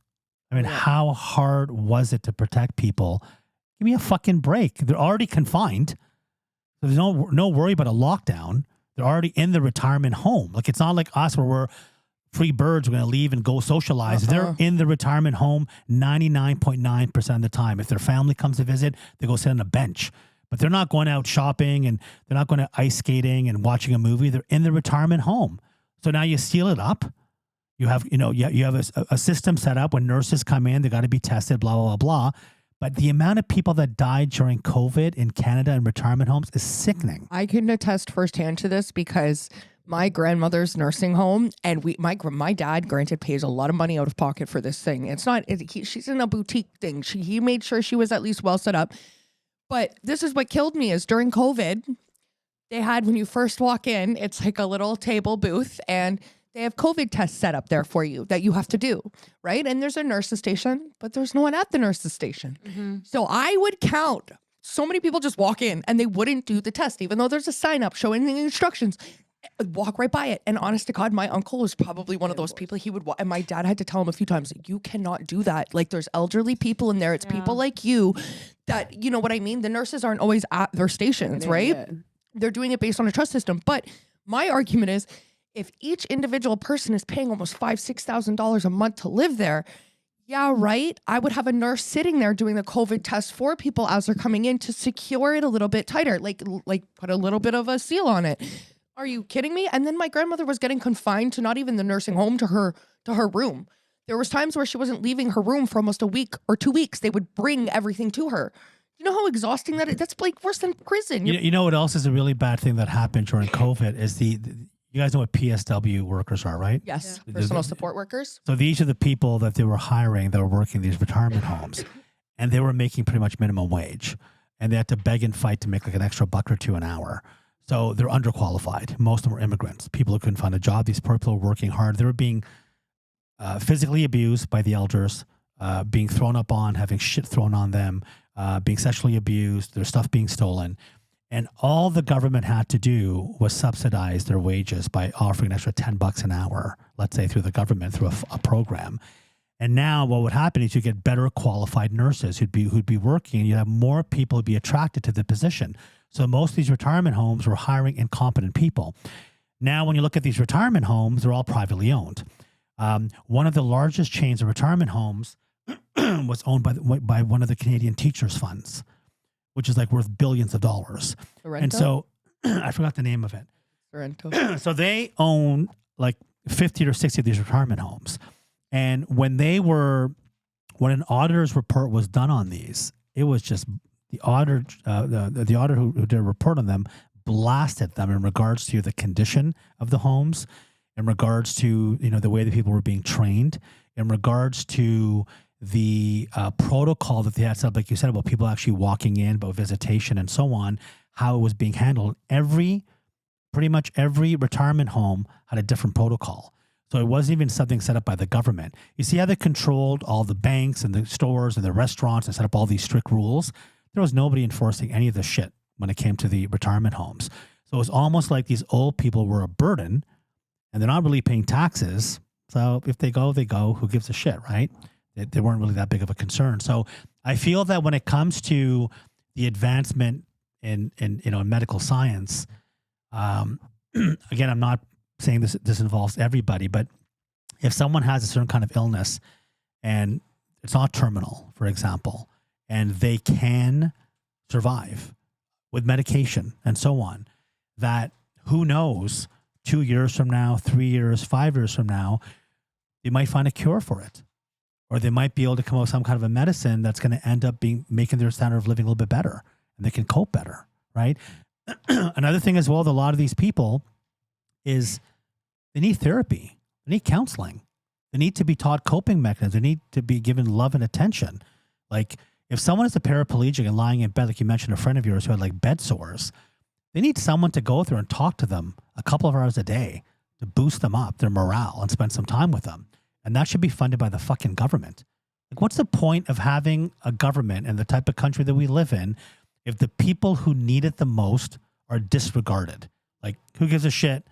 I mean, how hard was it to protect people? Give me a fucking break. They're already confined. So there's no worry about a lockdown. They're already in the retirement home. Like, it's not like us where we're free birds. We're going to leave and go socialize. They're in the retirement home 99.9% of the time. If their family comes to visit, they go sit on a bench. But they're not going out shopping, and they're not going to ice skating and watching a movie. They're in the retirement home. So now you seal it up. You have, you have a system set up. When nurses come in, they got to be tested, blah, blah, blah, blah. But the amount of people that died during COVID in Canada in retirement homes is sickening. I can attest firsthand to this, because my grandmother's nursing home, and my dad, granted, pays a lot of money out of pocket for this thing. It's not, she's in a boutique thing. He made sure she was at least well set up. But this is what killed me, is during COVID, they had, when you first walk in, it's like a little table booth, and they have COVID tests set up there for you that you have to do, right? And there's a nurse's station, but there's no one at the nurse's station. Mm-hmm. So I would count so many people just walk in and they wouldn't do the test, even though there's a sign up showing the instructions. Walk right by it. And honest to God, my uncle was probably one of those people. He would walk, and my dad had to tell him a few times, you cannot do that. Like, there's elderly people in there. It's people like you that, you know what I mean? The nurses aren't always at their stations, right? Yeah. They're doing it based on a trust system. But my argument is, if each individual person is paying almost $5,000-$6,000 a month to live there, yeah, right, I would have a nurse sitting there doing the COVID test for people as they're coming in to secure it a little bit tighter, like put a little bit of a seal on it. Are you kidding me? And then my grandmother was getting confined to not even the nursing home, to her room. There was times where she wasn't leaving her room for almost a week or 2 weeks. They would bring everything to her. You know how exhausting that is? That's like worse than prison. You know what else is a really bad thing that happened during COVID is you guys know what PSW workers are, right? Yes, Yeah. personal support workers. So these are the people that they were hiring that were working these retirement homes, and they were making pretty much minimum wage, and they had to beg and fight to make like an extra $1 or $2 an hour. So they're underqualified. Most of them were immigrants, people who couldn't find a job. These people were working hard. They were being physically abused by the elders, being thrown up on, having shit thrown on them, being sexually abused, their stuff being stolen. And all the government had to do was subsidize their wages by offering an extra $10 an hour, let's say through the government, through a program. And now what would happen is you get better qualified nurses who'd be working, and you'd have more people who'd be attracted to the position. So most of these retirement homes were hiring incompetent people. Now, when you look at these retirement homes, they're all privately owned. One of the largest chains of retirement homes was owned by one of the Canadian teachers' funds, which is like worth billions of dollars. Sorrento? And so I forgot the name of it. Sorrento. So they own like 50 or 60 of these retirement homes. And when an auditor's report was done on these, it was just the auditor, the auditor who did a report on them blasted them in regards to the condition of the homes, in regards to, the way that people were being trained, in regards to the protocol that they had set up, like you said, about people actually walking in, about visitation and so on, how it was being handled. Pretty much every retirement home had a different protocol. So it wasn't even something set up by the government. You see how they controlled all the banks and the stores and the restaurants and set up all these strict rules? There was nobody enforcing any of this shit when it came to the retirement homes. So it was almost like these old people were a burden, and they're not really paying taxes. So if they go, they go. Who gives a shit, right? They weren't really that big of a concern. So I feel that when it comes to the advancement in medical science, again, I'm not saying this involves everybody, but if someone has a certain kind of illness and it's not terminal, for example, and they can survive with medication and so on, that who knows, 2 years from now, 3 years, 5 years from now, they might find a cure for it. Or they might be able to come up with some kind of a medicine that's going to end up making their standard of living a little bit better, and they can cope better, right? Another thing as well, with a lot of these people is they need therapy. They need counseling. They need to be taught coping mechanisms. They need to be given love and attention. Like if someone is a paraplegic and lying in bed, like you mentioned, a friend of yours who had like bed sores, they need someone to go through and talk to them a couple of hours a day to boost them up, their morale, and spend some time with them. And that should be funded by the fucking government. Like, what's the point of having a government and the type of country that we live in if the people who need it the most are disregarded? Like, who gives a shit?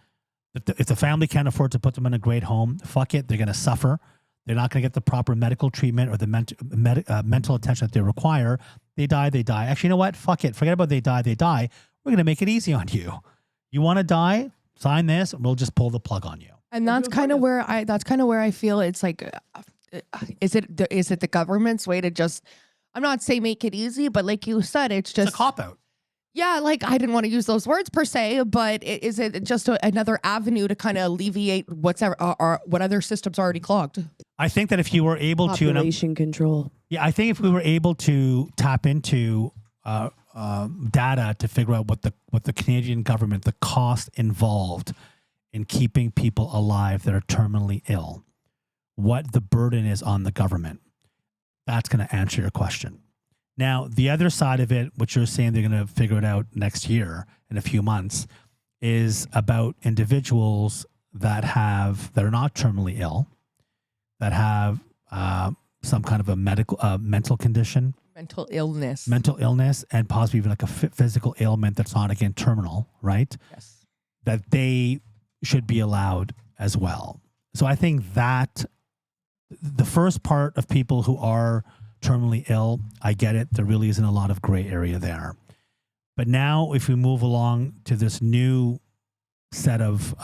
If the family can't afford to put them in a great home, fuck it. They're going to suffer. They're not going to get the proper medical treatment or the mental attention that they require. They die, they die. Actually, you know what? Fuck it. Forget about they die, they die. We're going to make it easy on you. You want to die? Sign this, and we'll just pull the plug on you. And that's kind of where I feel it's like, is it the government's way to just, I'm not saying make it easy, but like you said, it's just a cop out. Yeah, like I didn't want to use those words per se, but is it just another avenue to kind of alleviate what other systems already clogged? I think that if you were able population control. Yeah, I think if we were able to tap into data to figure out what the Canadian government, the cost involved in keeping people alive that are terminally ill, what the burden is on the government, that's going to answer your question. Now, the other side of it, which you're saying they're going to figure it out next year in a few months, is about individuals that are not terminally ill, that have some kind of a mental condition, mental illness, and possibly even like a physical ailment that's not, again, terminal, right? Yes. That they should be allowed as well. So I think that the first part of people who are terminally ill, I get it. There really isn't a lot of gray area there. But now if we move along to this new set of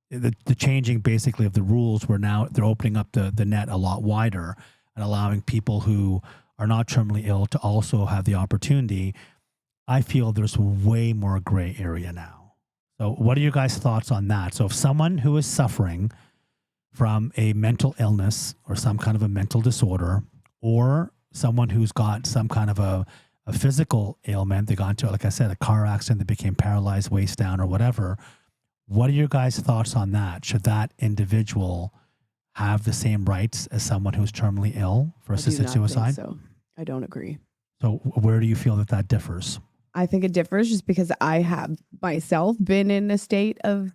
the changing basically of the rules, where now they're opening up the net a lot wider and allowing people who are not terminally ill to also have the opportunity, I feel there's way more gray area now. So what are your guys' thoughts on that? So if someone who is suffering from a mental illness or some kind of a mental disorder, or someone who's got some kind of a physical ailment, they got into, like I said, a car accident, they became paralyzed, waist down or whatever, what are your guys' thoughts on that? Should that individual have the same rights as someone who's terminally ill for assisted suicide? So I don't agree. So where do you feel that differs? I think it differs just because I have myself been in a state of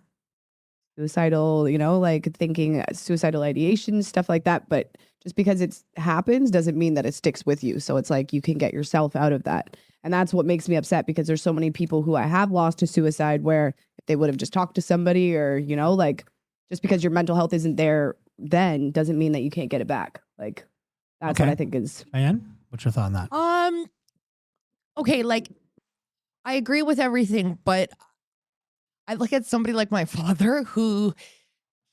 suicidal, like thinking suicidal ideation, stuff like that. But just because it happens doesn't mean that it sticks with you. So it's like you can get yourself out of that. And that's what makes me upset, because there's so many people who I have lost to suicide where if they would have just talked to somebody, or, like just because your mental health isn't there then doesn't mean that you can't get it back. Like that's what I think is. Diane, what's your thought on that? Okay, like I agree with everything, but I look at somebody like my father, who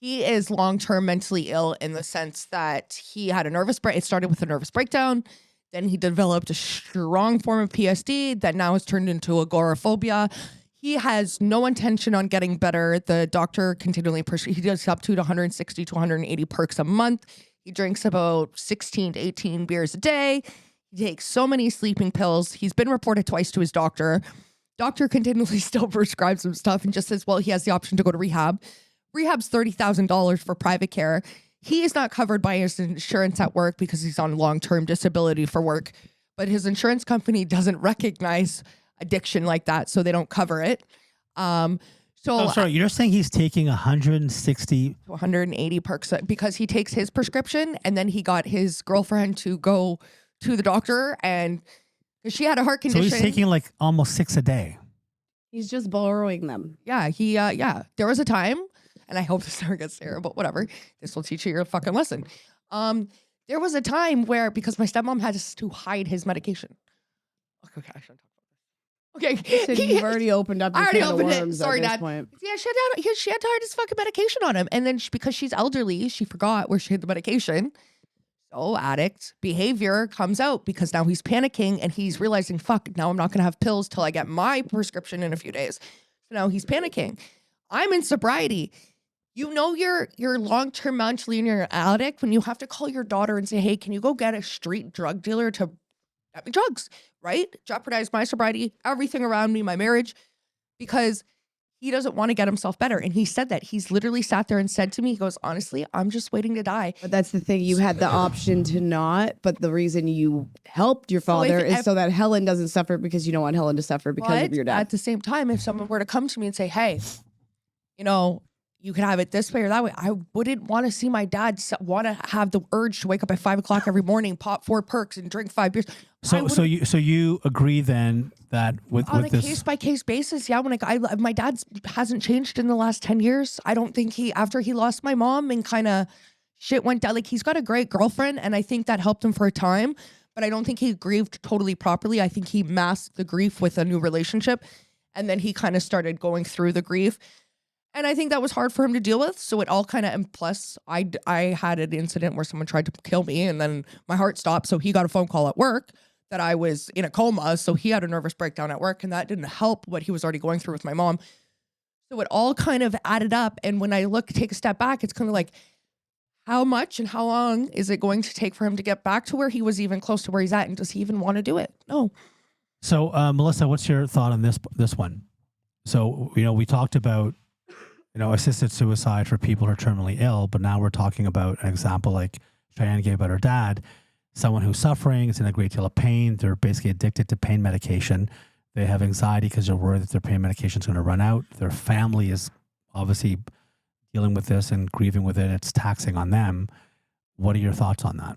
he is long-term mentally ill in the sense that he had it started with a nervous breakdown. Then he developed a strong form of PSD that now has turned into agoraphobia. He has no intention on getting better. The doctor continually he does up to 160 to 180 perks a month. He drinks about 16 to 18 beers a day. He takes so many sleeping pills. He's been reported twice to his doctor. Doctor continually still prescribes him stuff and just says, well, he has the option to go to rehab. Rehab's $30,000 for private care. He is not covered by his insurance at work because he's on long-term disability for work, but his insurance company doesn't recognize addiction like that, so they don't cover it. Sorry, you're saying he's taking 160 to 180 perks because he takes his prescription, and then he got his girlfriend to go to the doctor, and she had a heart condition. So he's taking like almost 6 a day. He's just borrowing them. Yeah, there was a time, and I hope this never gets there, but whatever. This will teach you your fucking lesson. There was a time where, because my stepmom had to hide his medication. Okay, I shouldn't talk about this. Okay. So you've already opened up. I already opened it. Worms Sorry, at this Dad. point. Yeah, she had to hide his fucking medication on him. And then because she's elderly, she forgot where she hid the medication. So addict behavior comes out because now he's panicking and he's realizing, fuck, now I'm not going to have pills till I get my prescription in a few days. So now he's panicking. I'm in sobriety. You know you're long-term mentally and you're an addict when you have to call your daughter and say, hey, can you go get a street drug dealer to get me drugs, right? Jeopardize my sobriety, everything around me, my marriage, because he doesn't want to get himself better. And he said that. He's literally sat there and said to me, he goes, honestly, I'm just waiting to die. But that's the thing. You had the option to not, but the reason you helped your father is so that Helen doesn't suffer because you don't want Helen to suffer because of your dad. At the same time, if someone were to come to me and say, hey, you know, you can have it this way or that way, I wouldn't want to see my dad want to have the urge to wake up at 5 o'clock every morning, pop 4 perks and drink 5 beers. So you agree then that with this case by case basis, yeah. When my dad hasn't changed in the last 10 years. I don't think after he lost my mom and kind of shit went down. Like, he's got a great girlfriend, and I think that helped him for a time. But I don't think he grieved totally properly. I think he masked the grief with a new relationship, and then he kind of started going through the grief. And I think that was hard for him to deal with. So it all kind of, and plus I had an incident where someone tried to kill me and then my heart stopped. So he got a phone call at work that I was in a coma. So he had a nervous breakdown at work and that didn't help what he was already going through with my mom. So it all kind of added up. And when I take a step back, it's kind of like, how much and how long is it going to take for him to get back to where he was even close to where he's at? And does he even want to do it? No. So Melissa, what's your thought on this one? So, we talked about, assisted suicide for people who are terminally ill, but now we're talking about an example like Cheyenne gave about her dad, someone who's suffering, is in a great deal of pain. They're basically addicted to pain medication. They have anxiety because they're worried that their pain medication is going to run out. Their family is obviously dealing with this and grieving with it. It's taxing on them. What are your thoughts on that?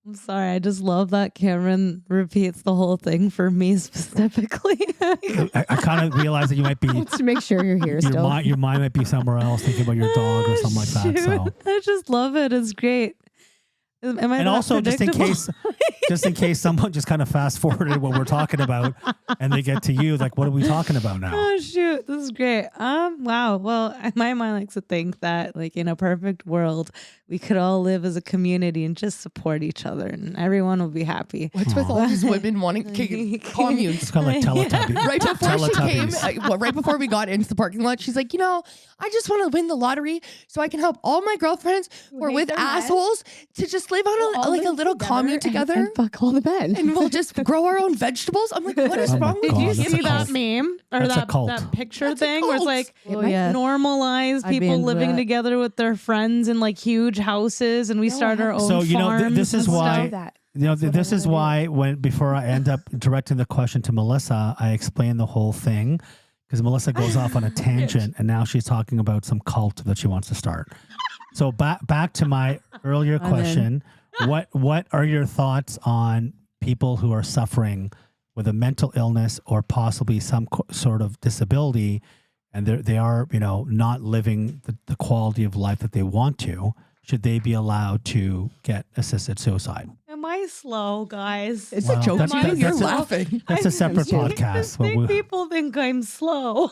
I'm sorry. I just love that Cameron repeats the whole thing for me specifically. I kind of realize that you might be to make sure you're here still. Your mind might be somewhere else, thinking about your dog or something like that. So I just love it. It's great. Am I and also just in case someone just kind of fast forwarded what we're talking about and they get to you, like, what are we talking about now? Oh shoot, this is great. Wow. Well, my mind likes to think that, like, in a perfect world, we could all live as a community and just support each other, and everyone will be happy. What's with all these women wanting communes? It's kind of like Teletubbies. Right before she came, right before we got into the parking lot, she's like, I just want to win the lottery so I can help all my girlfriends who are with assholes to just live on a little commune together and fuck all the men. And we'll just grow our own vegetables. I'm like, what is wrong with Did you? you see that meme or that picture thing where it's like normalize people living together with their friends in like huge houses, and we start our own farms. This is why. This is why before I end up directing the question to Melissa, I explain the whole thing, because Melissa goes off on a tangent and now she's talking about some cult that she wants to start. So back to my earlier question, what are your thoughts on people who are suffering with a mental illness or possibly some sort of disability, and they are not living the quality of life that they want to? Should they be allowed to get assisted suicide? Am I slow, guys? It's a joke. You're laughing. That's a separate podcast. People think I'm slow.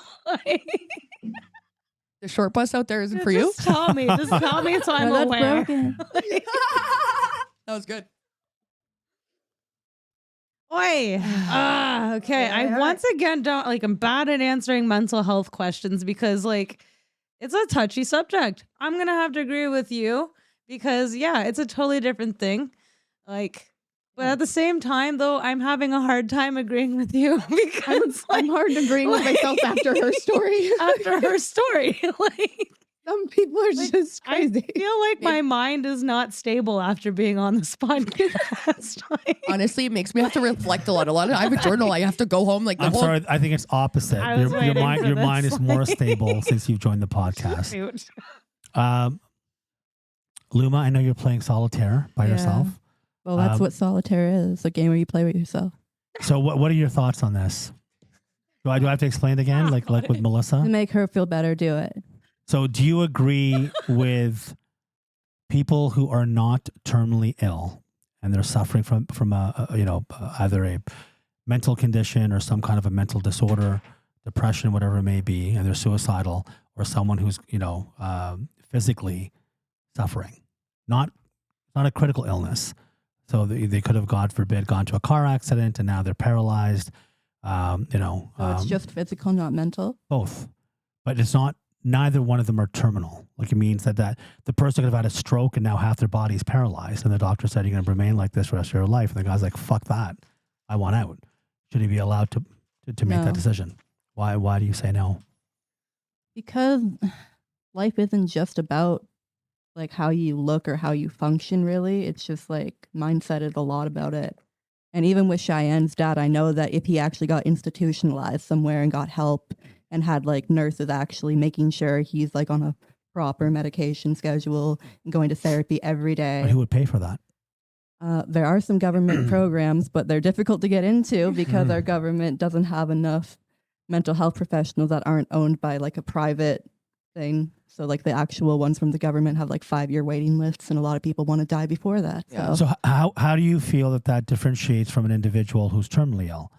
The short bus out there isn't for you? Just tell me so I'm aware. That was good. Oi. Okay. I once again I'm bad at answering mental health questions because it's a touchy subject. I'm going to have to agree with you because it's a totally different thing. But at the same time, though, I'm having a hard time agreeing with you because I'm hard agreeing with myself after her story. Some people are just crazy. I feel like my mind is not stable after being on this podcast. Honestly, it makes me have to reflect a lot. I have a journal. I have to go home. I'm sorry. I think it's opposite. Your mind is more stable since you've joined the podcast. Luma, I know you're playing solitaire by yourself. Well, that's what solitaire is, a game where you play with yourself. So what are your thoughts on this? Do I have to explain it again, like with Melissa? To make her feel better, do it. So do you agree with people who are not terminally ill and they're suffering from either a mental condition or some kind of a mental disorder, depression, whatever it may be, and they're suicidal, or someone who's physically suffering, not a critical illness. So they could have, God forbid, gone to a car accident and now they're paralyzed. So it's just physical, not mental. Both, but it's not. Neither one of them are terminal. Like, it means that the person could have had a stroke and now half their body is paralyzed, and the doctor said you're going to remain like this for the rest of your life. And the guy's like, "Fuck that! I want out." Should he be allowed to make that decision? Why do you say no? Because life isn't just about like how you look or how you function, really. It's just like mindset is a lot about it. And even with Cheyenne's dad, I know that if he actually got institutionalized somewhere and got help and had like nurses actually making sure he's like on a proper medication schedule and going to therapy every day. But who would pay for that? There are some government programs, but they're difficult to get into because our government doesn't have enough mental health professionals that aren't owned by like a private thing. So like the actual ones from the government have like 5-year waiting lists, and a lot of people want to die before that. Yeah. So how do you feel that differentiates from an individual who's terminally ill?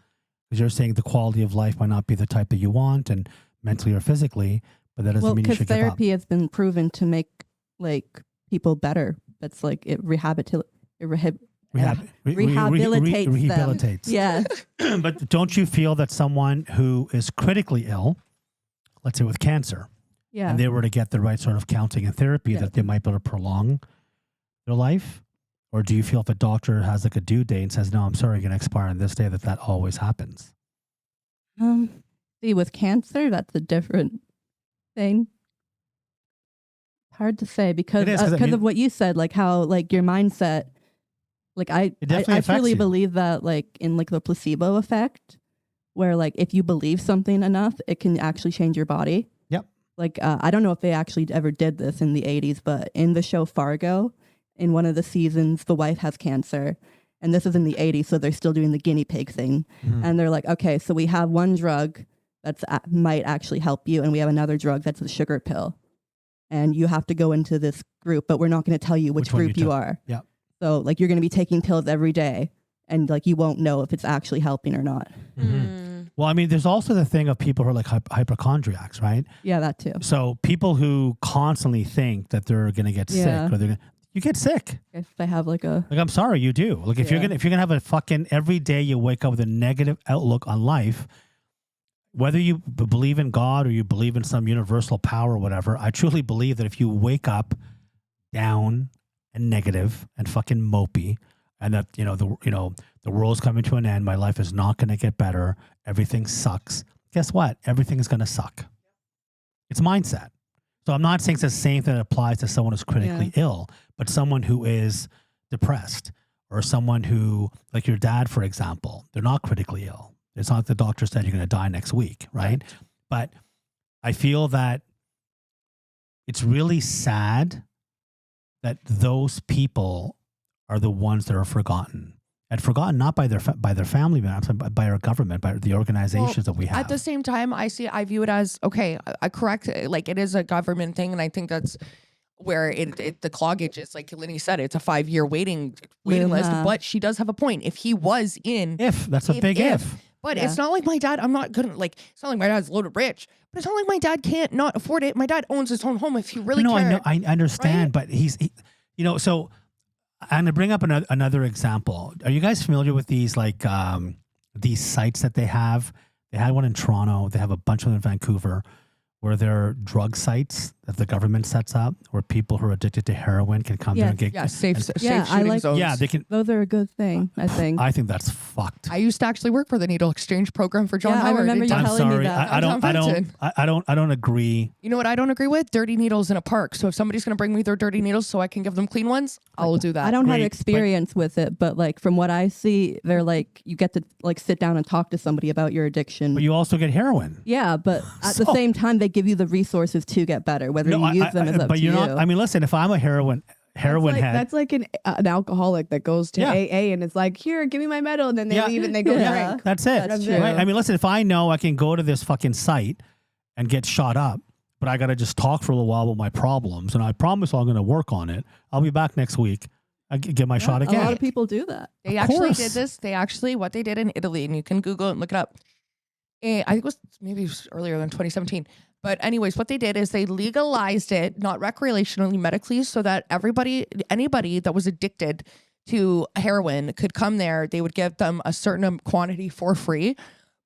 Because you're saying the quality of life might not be the type that you want, and mentally or physically, but that doesn't mean you should give up. Therapy has been proven to make like people better. That's like it rehabilitates them. Yeah. But don't you feel that someone who is critically ill, let's say with cancer, Yeah. and they were to get the right sort of counseling and therapy, that they might be able to prolong their life? Or do you feel if a doctor has like a due date and says, "No, I'm sorry, you're going to expire on this day," that always happens? See, with cancer, that's a different thing. Hard to say because of what you said, like how like your mindset. Like I truly believe that like in like the placebo effect, where like if you believe something enough, it can actually change your body. Yep. Like I don't know if they actually ever did this in the 80s, but in the show Fargo, in one of the seasons, the wife has cancer. And this is in the 80s, so they're still doing the guinea pig thing. Mm-hmm. And they're like, okay, so we have one drug that might actually help you, and we have another drug that's a sugar pill. And you have to go into this group, but we're not going to tell you which group you are. Yeah. So like you're going to be taking pills every day, and like you won't know if it's actually helping or not. Mm-hmm. Well, I mean, there's also the thing of people who are like hypochondriacs, right? Yeah, that too. So people who constantly think that they're going to get sick, or you get sick. If they have like I'm sorry, you do. Like if you're gonna have a fucking every day you wake up with a negative outlook on life, whether you believe in God or you believe in some universal power or whatever, I truly believe that if you wake up down and negative and fucking mopey, and that the world's coming to an end, my life is not going to get better, everything sucks. Guess what? Everything is going to suck. It's mindset. So I'm not saying it's the same thing that applies to someone who's critically ill, but someone who is depressed, or someone who, like your dad, for example, they're not critically ill. It's not like the doctor said you're going to die next week, right? But I feel that it's really sad that those people are the ones that are forgotten. And forgotten not by their family members, but by our government, by the organizations that we have. At the same time, I view it as, okay, I correct, like it is a government thing, and I think that's where the cloggage is, like Lenny said, it's a 5-year waiting list, but she does have a point. If he was in... That's a big if. But it's not like my dad, I'm not gonna like, it's not like my dad's loaded rich, but it's not like my dad can't not afford it. My dad owns his own home if he really cared. I understand, right? But so I'm gonna bring up another example. Are you guys familiar with these like these sites that they have? They had one in Toronto. They have a bunch of them in Vancouver, where there are drug sites that the government sets up, where people who are addicted to heroin can come there and get safe shooting zones. Yeah, they can. Those are a good thing, I think. I think that's fucked. I used to actually work for the needle exchange program for John Howard. I remember you I'm telling sorry. me that. I don't agree. You know what I don't agree with? Dirty needles in a park. So if somebody's going to bring me their dirty needles so I can give them clean ones, I'll do that. I don't have experience with it, but like from what I see, they're like, you get to like sit down and talk to somebody about your addiction. But you also get heroin. Yeah, but at the same time, they give you the resources to get better. Whether you use them is up to you. Not. I mean, listen. If I'm a heroin head, that's like an alcoholic that goes to AA and it's like, here, give me my medal, and then they leave and they go drink. That's it. That's true. Right? I mean, listen. If I know I can go to this fucking site and get shot up but I got to just talk for a little while about my problems. And I promise I'm going to work on it. I'll be back next week. I get my shot A again. lot of people do that. They Of actually course. did this. What they did in Italy, and you can Google it and look it up. I think it was maybe earlier than 2017. But anyways, what they did is they legalized it, not recreationally, medically, so that anybody that was addicted to heroin could come there. They would give them a certain quantity for free.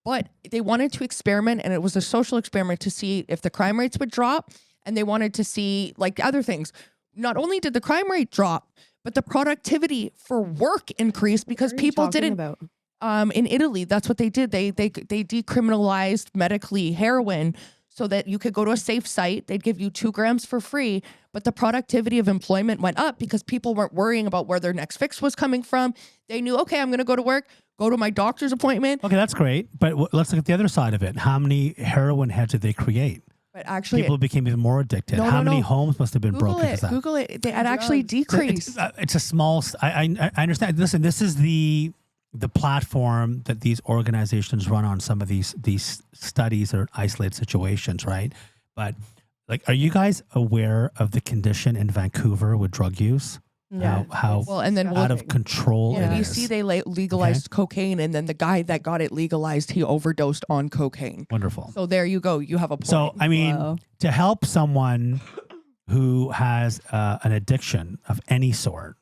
But they wanted to experiment, and it was a social experiment to see if the crime rates would drop. And they wanted to see like other things. Not only did the crime rate drop, but the productivity for work increased because What are you people talking didn't. about? In Italy, that's what they did. They decriminalized medically heroin so that you could go to a safe site. They'd give you 2 grams for free, but the productivity of employment went up because people weren't worrying about where their next fix was coming from. They knew, okay, I'm going to go to work, go to my doctor's appointment. Okay, that's great. But let's look at the other side of it. How many heroin heads did they create? But actually, People became even more addicted. No, How no, many no. homes must have been Google broken? it. because of that? Google it. It actually decreased. It's a small. I understand. Listen, this is the platform that these organizations run on. Some of these studies or isolated situations, right? But like, are you guys aware of the condition in Vancouver with drug use? Yeah. How Well, and then out of control in it BC, is. they legalized cocaine, and then the guy that got it legalized, he overdosed on cocaine. Wonderful. So there you go. You have a point. So I mean, Wow. to help someone who has an addiction of any sort,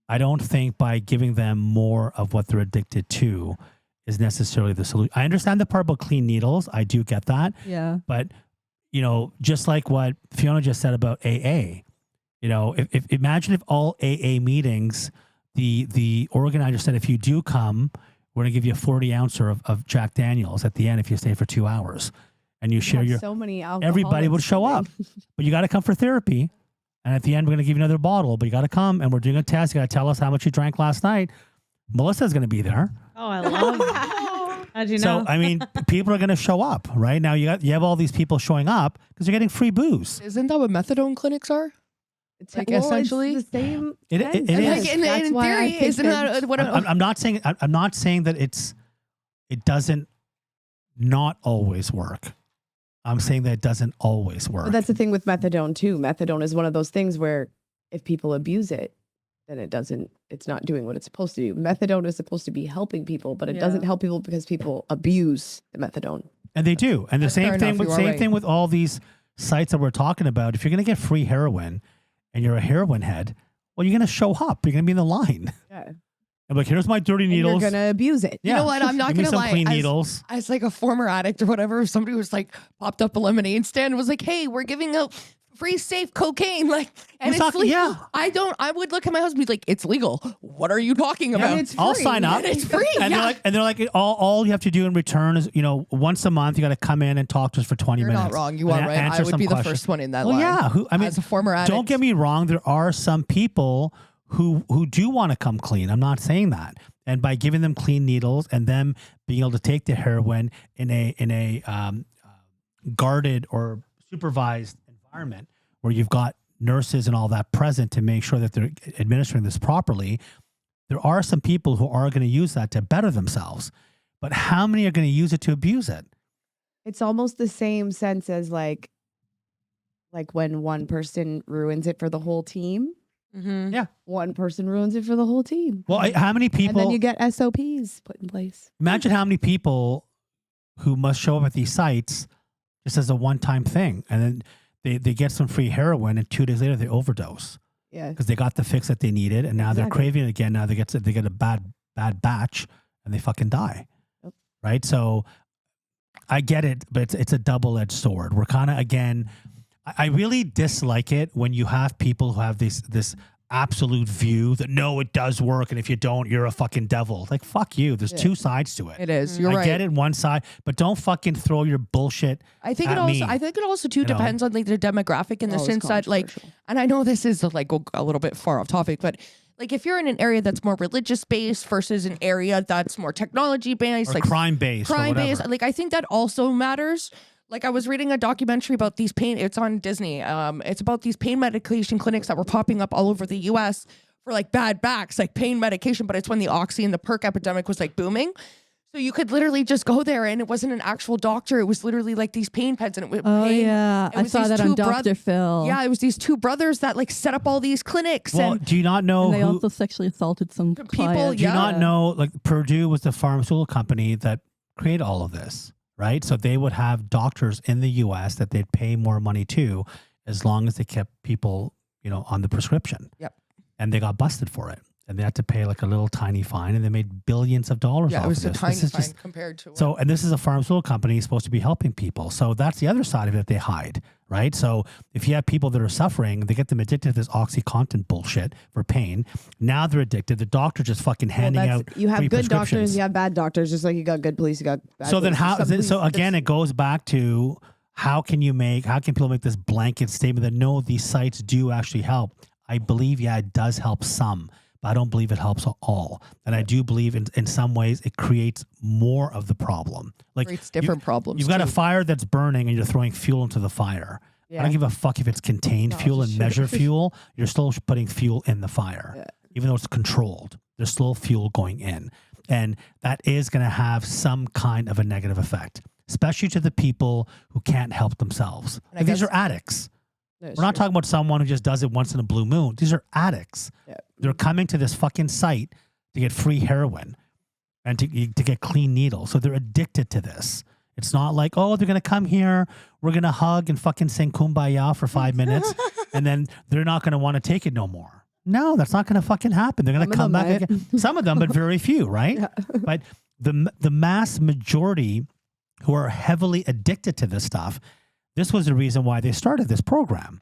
I don't think by giving them more of what they're addicted to is necessarily the solution. I understand the part about clean needles. I do get that. Yeah. But, just like what Fiona just said about AA, if imagine if all AA meetings, the organizer said, if you do come, we're going to give you a 40 ouncer of Jack Daniels at the end if you stay for 2 hours and you share your, so many everybody would alcoholics show up, coming. but you got to come for therapy. And at the end, we're going to give you another bottle, but you got to come and we're doing a test. You got to tell us how much you drank last night. Melissa's going to be there. Oh, I love it. How'd you know? So, I mean, people are going to show up, right? Now you have all these people showing up because they're getting free booze. Isn't that what methadone clinics are? It's Like, well, essentially- it's the same. It sense. is. Like That's in why I theory, think isn't that what? I'm not saying that it doesn't not always work. I'm saying that it doesn't always work. But that's the thing with methadone too. Methadone is one of those things where if people abuse it, then it's not doing what it's supposed to do. Methadone is supposed to be helping people, but it doesn't help people because people abuse the methadone. And they do. And the That's fair same thing enough, with you are right. with all these sites that we're talking about. If you're going to get free heroin and you're a heroin head, well, you're going to show up. You're going to be in the line. Yeah. I'm like, here's my dirty And needles. you're gonna abuse it. Yeah. You know what? I'm not Give me gonna some lie. clean As- needles. As like a former addict or whatever, if somebody was like popped up a lemonade stand and was like, "Hey, we're giving out free safe cocaine," like, and We're it's talking- legal. yeah. I would look at my husband and be like, "It's legal. What are you talking about?" And it's I'll free. sign up. And it's free. And yeah. they're like, all you have to do in return is, once a month, you got to come in and talk to us for 20 You're minutes. not wrong. You and are right. answer I would some be the questions. first one in that Well, line. yeah. As a former addict. Don't get me wrong. There are some people who do want to come clean. I'm not saying that. And by giving them clean needles and them being able to take the heroin in a guarded or supervised environment where you've got nurses and all that present to make sure that they're administering this properly, there are some people who are going to use that to better themselves. But how many are going to use it to abuse it? It's almost the same sense as like when one person ruins it for the whole team. Mm-hmm. One person ruins it for the whole team. Well, how many And then people? you get SOPs put in place. Imagine how many people who must show up at these sites just as a one-time thing, and then they get some free heroin, and 2 days later they overdose Yeah. because they got the fix that they needed, and now they're Exactly. craving it again. Now they get a bad batch, and they fucking die. Yep. Right? So I get it, but it's a double-edged sword. We're kind of again. I really dislike it when you have people who have this absolute view that no, it does work, and if you don't, you're a fucking devil. Like, fuck you. There's two sides to it. It is. You're I right. get it, one side, but don't fucking throw your bullshit. I think at it also. me, I think it also too you know? depends on like the demographic in the Oh, it's sense that like, controversial. and I know this is like a little bit far off topic, but like if you're in an area that's more religious based versus an area that's more technology based, or like crime based, crime or based, whatever. like I think that also matters. Like I was reading a documentary about these pain. It's on Disney. It's about these pain medication clinics that were popping up all over the U.S. for like bad backs, like pain medication. But it's when the oxy and the perk epidemic was like booming. So you could literally just go there and it wasn't an actual doctor. It was literally like these pain pens and it would Oh pain. yeah, It I was saw these that on two Dr. Phil. Yeah, it was these two brothers that like set up all these clinics Well, and do you not know And they who? also sexually assaulted some People, clients. Do you yeah. not know, like Purdue was the pharmaceutical company that created all of this, right? So they would have doctors in the U.S. that they'd pay more money to as long as they kept people, on the prescription. Yep. And they got busted for it. And they had to pay like a little tiny fine and they made billions of dollars Yeah, off it was of a this. tiny This is fine just, compared to so, and this is a pharmaceutical company supposed to be helping people. So that's the other side of it that they hide, right? So if you have people that are suffering, they get them addicted to this OxyContin bullshit for pain. Now they're addicted. The doctor just fucking handing out You have free good doctors, prescriptions. you have bad doctors, just like you got good police, you got bad So then police. how, Some police- so again, it goes back to how can people make this blanket statement that no, these sites do actually help? I believe, yeah, it does help some. But I don't believe it helps all. And I do believe in some ways it creates more of the problem. Like creates different problems. You've got a too. fire that's burning and you're throwing fuel into the fire. I Yeah. don't give a fuck if it's contained No, fuel and just measured fuel. You're still putting fuel in the fire. Yeah. Even though it's controlled. There's still fuel going in. And that is going to have some kind of a negative effect, especially to the people who can't help themselves. And I Like, these guess- are addicts. That's We're not true. talking about someone who just does it once in a blue moon. These are addicts. Yeah. They're coming to this fucking site to get free heroin and to get clean needles. So they're addicted to this. It's not like, oh, they're going to come here, we're going to hug and fucking sing Kumbaya for 5 minutes, and then they're not going to want to take it no more. No, that's not going to fucking happen. They're going to Some come of back them again. Some of them, but very few, right? Yeah. But the mass majority who are heavily addicted to this stuff, this was the reason why they started this program.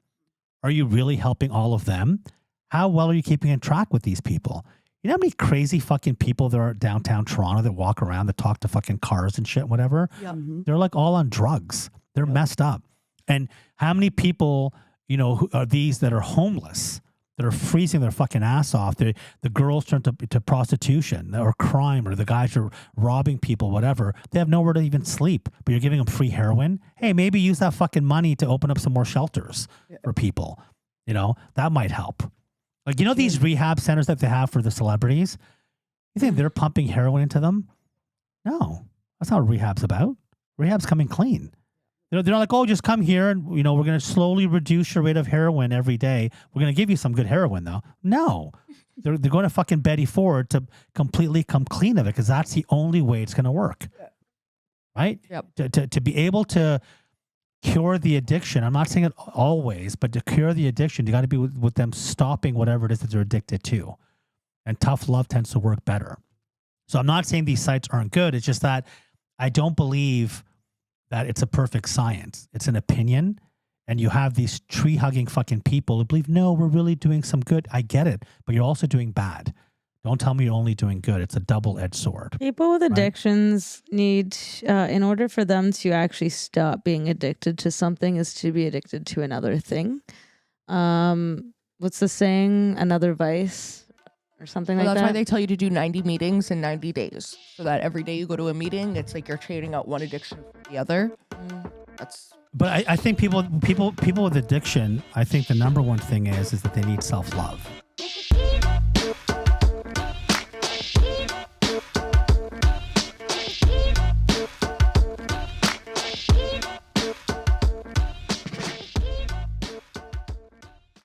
Are you really helping all of them? How well are you keeping in track with these people? You know how many crazy fucking people there are downtown Toronto that walk around that talk to fucking cars and shit, whatever? Mhm. They're like all on drugs. They're messed up. And how many people, who are these that are homeless, that are freezing their fucking ass off? The girls turn to prostitution or crime, or the guys are robbing people, whatever. They have nowhere to even sleep, but you're giving them free heroin. Hey, maybe use that fucking money to open up some more shelters for people. That might help. Like, these rehab centers that they have for the celebrities, you think they're pumping heroin into them? No, that's not what rehab's about. Rehab's coming clean. They're not like, oh, just come here and, we're going to slowly reduce your rate of heroin every day. We're going to give you some good heroin, though. No, they're going to fucking Betty Ford to completely come clean of it, because that's the only way it's going to work. Right? Yep. To be able to cure the addiction, I'm not saying it always, but to cure the addiction, you got to be with them stopping whatever it is that they're addicted to. And tough love tends to work better. So I'm not saying these sites aren't good. It's just that I don't believe that it's a perfect science. It's an opinion. And you have these tree-hugging fucking people who believe, no, we're really doing some good. I get it. But you're also doing bad. Don't tell me you're only doing good. It's a double-edged sword. People with addictions need, in order for them to actually stop being addicted to something, is to be addicted to another thing. What's the saying? Another vice or something So like that's that. why they tell you to do 90 meetings in 90 days. So that every day you go to a meeting, it's like you're trading out one addiction for the other. That's But I think people with addiction, I think the number one thing is that they need self-love.